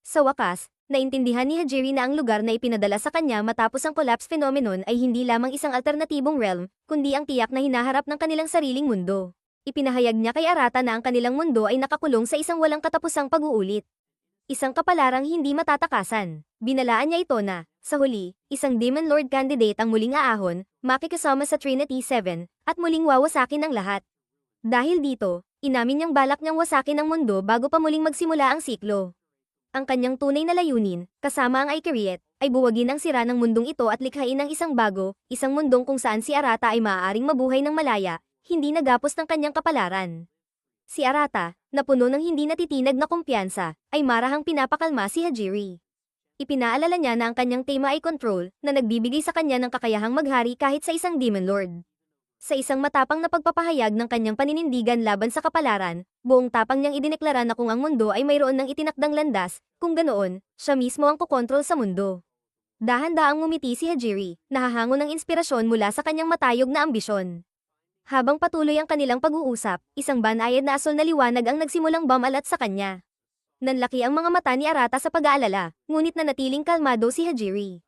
Sa wakas, naintindihan ni Hajiri na ang lugar na ipinadala sa kanya matapos ang collapse phenomenon ay hindi lamang isang alternatibong realm, kundi ang tiyak na hinaharap ng kanilang sariling mundo. Ipinahayag niya kay Arata na ang kanilang mundo ay nakakulong sa isang walang katapusang pag-uulit. Isang kapalarang hindi matatakasan. Binalaan niya ito na, sa huli, isang Demon Lord candidate ang muling aahon, makikasama sa Trinity 7, at muling wawasakin ang lahat. Dahil dito, inamin niyang balak niyang wasakin ang mundo bago pa muling magsimula ang siklo. Ang kanyang tunay na layunin, kasama ang Ikariet, ay buwagin ang sira ng mundong ito at likhain ang isang bago, isang mundong kung saan si Arata ay maaaring mabuhay ng malaya, hindi nagapos ng kanyang kapalaran. Si Arata, na puno ng hindi natitinag na kumpiyansa, ay marahang pinapakalma si Hajiri. Ipinaalala niya na ang kanyang tema ay control, na nagbibigay sa kanya ng kakayahang maghari kahit sa isang Demon Lord. Sa isang matapang na pagpapahayag ng kanyang paninindigan laban sa kapalaran, buong tapang niyang idineklara na kung ang mundo ay mayroon ng itinakdang landas, kung ganoon, siya mismo ang kukontrol sa mundo. Dahan-daang ngumiti si Hajiri, nahahangon ng inspirasyon mula sa kanyang matayog na ambisyon. Habang patuloy ang kanilang pag-uusap, isang banayad na asol na liwanag ang nagsimulang bumalat sa kanya. Nanlaki ang mga mata ni Arata sa pag-aalala, ngunit nanatiling kalmado si Hajiri.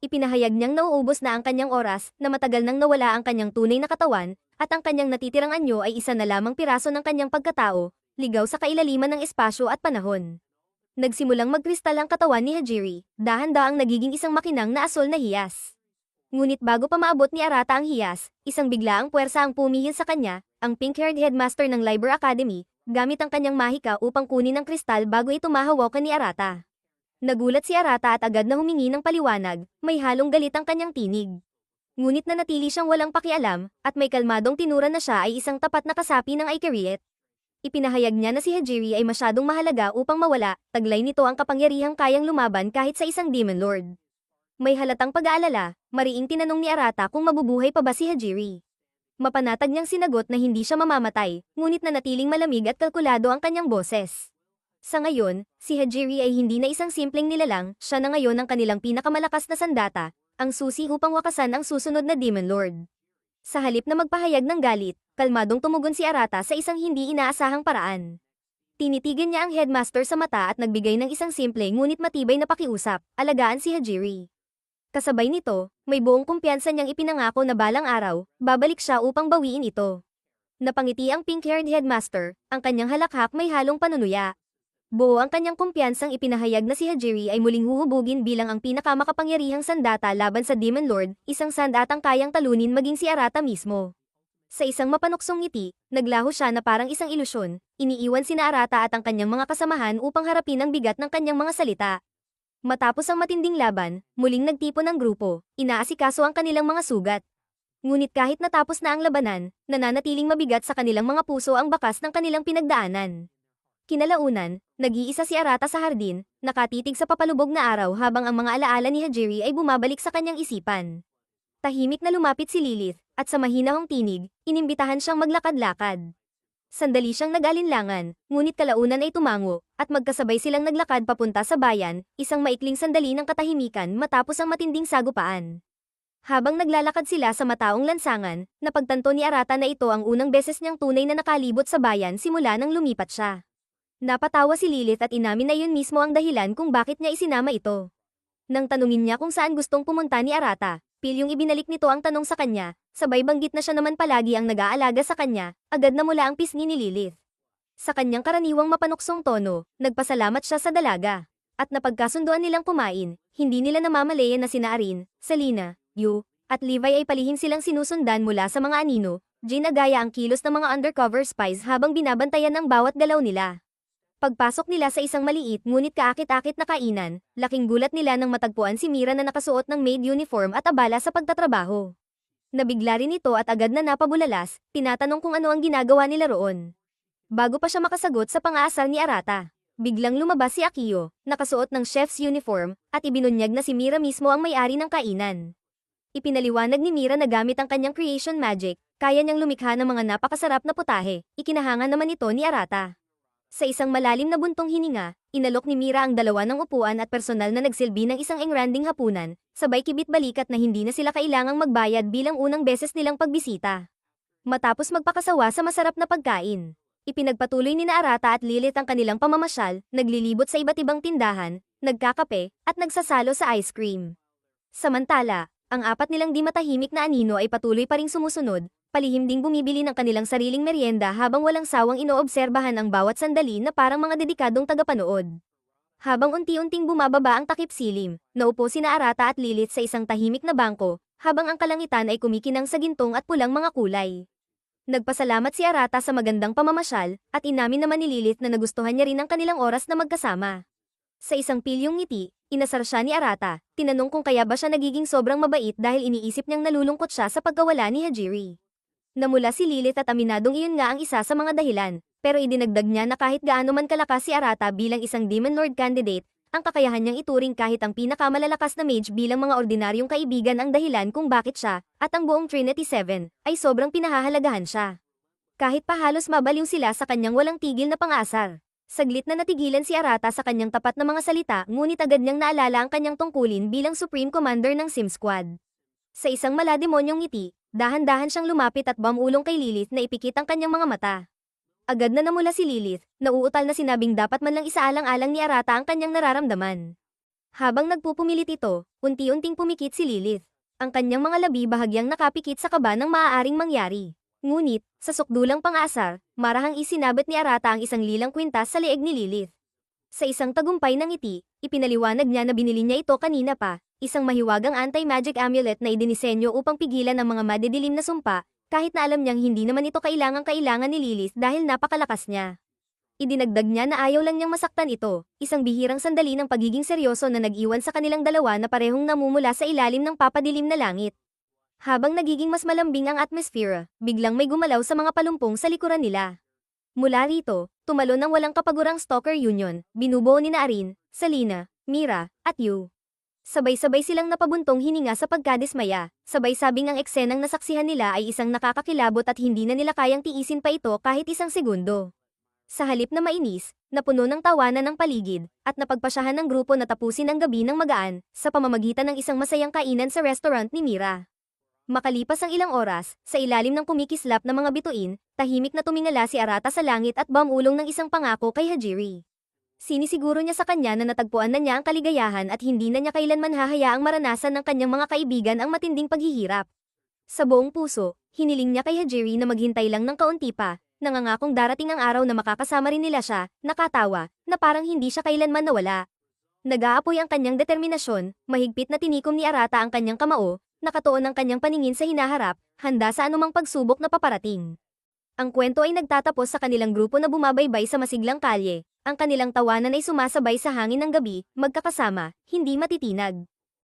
Ipinahayag niyang nauubos na ang kanyang oras, na matagal nang nawala ang kanyang tunay na katawan, at ang kanyang natitirang anyo ay isa na lamang piraso ng kanyang pagkatao, ligaw sa kailaliman ng espasyo at panahon. Nagsimulang magkristal ang katawan ni Hajiri, dahan-daang nagiging isang makinang na asol na hiyas. Ngunit bago pa maabot ni Arata ang hiyas, isang biglaang puwersa ang pumihil sa kanya, ang pink-haired headmaster ng Liber Academy, gamit ang kanyang mahika upang kunin ang kristal bago ito mahawakan ni Arata. Nagulat si Arata at agad na humingi ng paliwanag, may halong galit ang kanyang tinig. Ngunit nanatili siyang walang pakialam, at may kalmadong tinura na siya ay isang tapat na kasapi ng Ikariet. Ipinahayag niya na si Hajiri ay masyadong mahalaga upang mawala, taglay nito ang kapangyarihang kayang lumaban kahit sa isang Demon Lord. May halatang pag-aalala, mariing tinanong ni Arata kung mabubuhay pa ba si Hajiri. Mapanatag niyang sinagot na hindi siya mamamatay, ngunit nanatiling malamig at kalkulado ang kanyang boses. Sa ngayon, si Hajiri ay hindi na isang simpleng nilalang, siya na ngayon ang kanilang pinakamalakas na sandata, ang susi upang wakasan ang susunod na Demon Lord. Sa halip na magpahayag ng galit, kalmadong tumugon si Arata sa isang hindi inaasahang paraan. Tinitigan niya ang headmaster sa mata at nagbigay ng isang simple ngunit matibay na pakiusap, alagaan si Hajiri. Kasabay nito, may buong kumpiyansa niyang ipinangako na balang araw, babalik siya upang bawiin ito. Napangiti ang pink-haired headmaster, ang kanyang halakhak may halong panunuya. Buo ang kanyang kumpiyansang ipinahayag na si Hajiri ay muling huhubugin bilang ang pinakamakapangyarihang sandata laban sa Demon Lord, isang sandatang kayang talunin maging si Arata mismo. Sa isang mapanuksong ngiti, naglaho siya na parang isang ilusyon, iniiwan sina Arata at ang kanyang mga kasamahan upang harapin ang bigat ng kanyang mga salita. Matapos ang matinding laban, muling nagtipon ang grupo, inaasikaso ang kanilang mga sugat. Ngunit kahit natapos na ang labanan, nananatiling mabigat sa kanilang mga puso ang bakas ng kanilang pinagdaanan. Kinalaunan, nag-iisa si Arata sa hardin, nakatitig sa papalubog na araw habang ang mga alaala ni Hajiri ay bumabalik sa kanyang isipan. Tahimik na lumapit si Lilith, at sa mahinahong tinig, inimbitahan siyang maglakad-lakad. Sandali siyang nag-alinlangan, ngunit kalaunan ay tumango, at magkasabay silang naglakad papunta sa bayan, isang maikling sandali ng katahimikan matapos ang matinding sagupaan. Habang naglalakad sila sa mataong lansangan, napagtanto ni Arata na ito ang unang beses niyang tunay na nakalibot sa bayan simula nang lumipat siya. Napatawa si Lilith at inamin na yun mismo ang dahilan kung bakit niya isinama ito. Nang tanungin niya kung saan gustong pumunta ni Arata, pilyong ibinalik nito ang tanong sa kanya, sabay banggit na siya naman palagi ang nag-aalaga sa kanya, agad na mula ang pisngi ni Lilith. Sa kanyang karaniwang mapanuksong tono, nagpasalamat siya sa dalaga. At napagkasunduan nilang kumain, hindi nila namamalayan na sina Arin, Selena, Yu, at Levi ay palihim silang sinusundan mula sa mga anino, ginagaya ang kilos ng mga undercover spies habang binabantayan ang bawat galaw nila. Pagpasok nila sa isang maliit ngunit kaakit-akit na kainan, laking gulat nila nang matagpuan si Mira na nakasuot ng maid uniform at abala sa pagtatrabaho. Nabigla rin ito at agad na napabulalas, tinatanong kung ano ang ginagawa nila roon. Bago pa siya makasagot sa pang-aasar ni Arata, biglang lumabas si Akio, nakasuot ng chef's uniform, at ibinunyag na si Mira mismo ang may-ari ng kainan. Ipinaliwanag ni Mira na gamit ang kanyang creation magic, kaya niyang lumikha ng mga napakasarap na putahe, ikinahanga naman ito ni Arata. Sa isang malalim na buntong hininga, inalok ni Mira ang dalawa ng upuan at personal na nagsilbi ng isang engranding hapunan, sabay kibit-balikat na hindi na sila kailangang magbayad bilang unang beses nilang pagbisita. Matapos magpakasawa sa masarap na pagkain, ipinagpatuloy ni Arata at Lilith ang kanilang pamamasyal, naglilibot sa iba't ibang tindahan, nagkakape, at nagsasalo sa ice cream. Samantala, ang apat nilang di matahimik na anino ay patuloy pa ring sumusunod, palihim ding bumibili ng kanilang sariling merienda habang walang sawang inoobserbahan ang bawat sandali na parang mga dedikadong tagapanood. Habang unti-unting bumababa ang takip silim, naupo sina Arata at Lilith sa isang tahimik na bangko, habang ang kalangitan ay kumikinang sa gintong at pulang mga kulay. Nagpasalamat si Arata sa magandang pamamasyal, at inamin naman ni Lilith na nagustuhan niya rin ang kanilang oras na magkasama. Sa isang pilyong ngiti, inasar siya ni Arata, tinanong kung kaya ba siya nagiging sobrang mabait dahil iniisip niyang nalulungkot siya sa pagkawala ni Hajiri. Namula si Lilith at aminadong iyon nga ang isa sa mga dahilan, pero idinagdag niya na kahit gaano man kalakas si Arata bilang isang Demon Lord candidate, ang kakayahan niyang ituring kahit ang pinakamalalakas na mage bilang mga ordinaryong kaibigan ang dahilan kung bakit siya, at ang buong Trinity 7, ay sobrang pinahahalagahan siya. Kahit pa halos mabaliw sila sa kanyang walang tigil na pang-asar. Saglit na natigilan si Arata sa kanyang tapat na mga salita ngunit agad niyang naalala ang kanyang tungkulin bilang Supreme Commander ng Sim Squad. Sa isang malademonyong ngiti, dahan-dahan siyang lumapit at bumulong kay Lilith na ipikit ang kanyang mga mata. Agad na namula si Lilith, nauutal na sinabing dapat man lang isaalang-alang ni Arata ang kanyang nararamdaman. Habang nagpupumilit ito, unti-unting pumikit si Lilith. Ang kanyang mga labi bahagyang nakapikit sa kaba ng maaaring mangyari. Ngunit, sa sukdulang pang-asar, marahang isinabit ni Arata ang isang lilang kwintas sa leeg ni Lilith. Sa isang tagumpay ng ngiti, ipinaliwanag niya na binili niya ito kanina pa, isang mahiwagang anti-magic amulet na idinisenyo upang pigilan ang mga madidilim na sumpa, kahit na alam niyang hindi naman ito kailangan ni Lilith dahil napakalakas niya. Idinagdag niya na ayaw lang niyang masaktan ito, isang bihirang sandali ng pagiging seryoso na nag-iwan sa kanilang dalawa na parehong namumula sa ilalim ng papadilim na langit. Habang nagiging mas malambing ang atmosphere, biglang may gumalaw sa mga palumpong sa likuran nila. Mula rito, tumalon ang walang kapagurang Stalker Union, binubuo ni Arin, Salina, Mira, at Yu. Sabay-sabay silang napabuntong hininga sa pagkadismaya, sabay sabing ang eksenang nasaksihan nila ay isang nakakakilabot at hindi na nila kayang tiisin pa ito kahit isang segundo. Sa halip na mainis, napuno ng tawanan ng paligid, at napagpasyahan ng grupo na tapusin ang gabi ng magaan, sa pamamagitan ng isang masayang kainan sa restaurant ni Mira. Makalipas ang ilang oras, sa ilalim ng kumikislap na mga bituin, tahimik na tumingala si Arata sa langit at bumulong ng isang pangako kay Hajiri. Sinisiguro niya sa kanya na natagpuan na niya ang kaligayahan at hindi na niya kailanman hahayaang maranasan ng kanyang mga kaibigan ang matinding paghihirap. Sa buong puso, hiniling niya kay Hajiri na maghintay lang ng kaunti pa, nangangakong darating ang araw na makakasama rin nila siya, nakatawa, na parang hindi siya kailanman nawala. Nag-aapoy ang kanyang determinasyon, mahigpit na tinikom ni Arata ang kanyang kamao, nakatuon ang kanyang paningin sa hinaharap, handa sa anumang pagsubok na paparating. Ang kwento ay nagtatapos sa kanilang grupo na bumabaybay sa masiglang kalye. Ang kanilang tawanan ay sumasabay sa hangin ng gabi, magkakasama, hindi matitinag.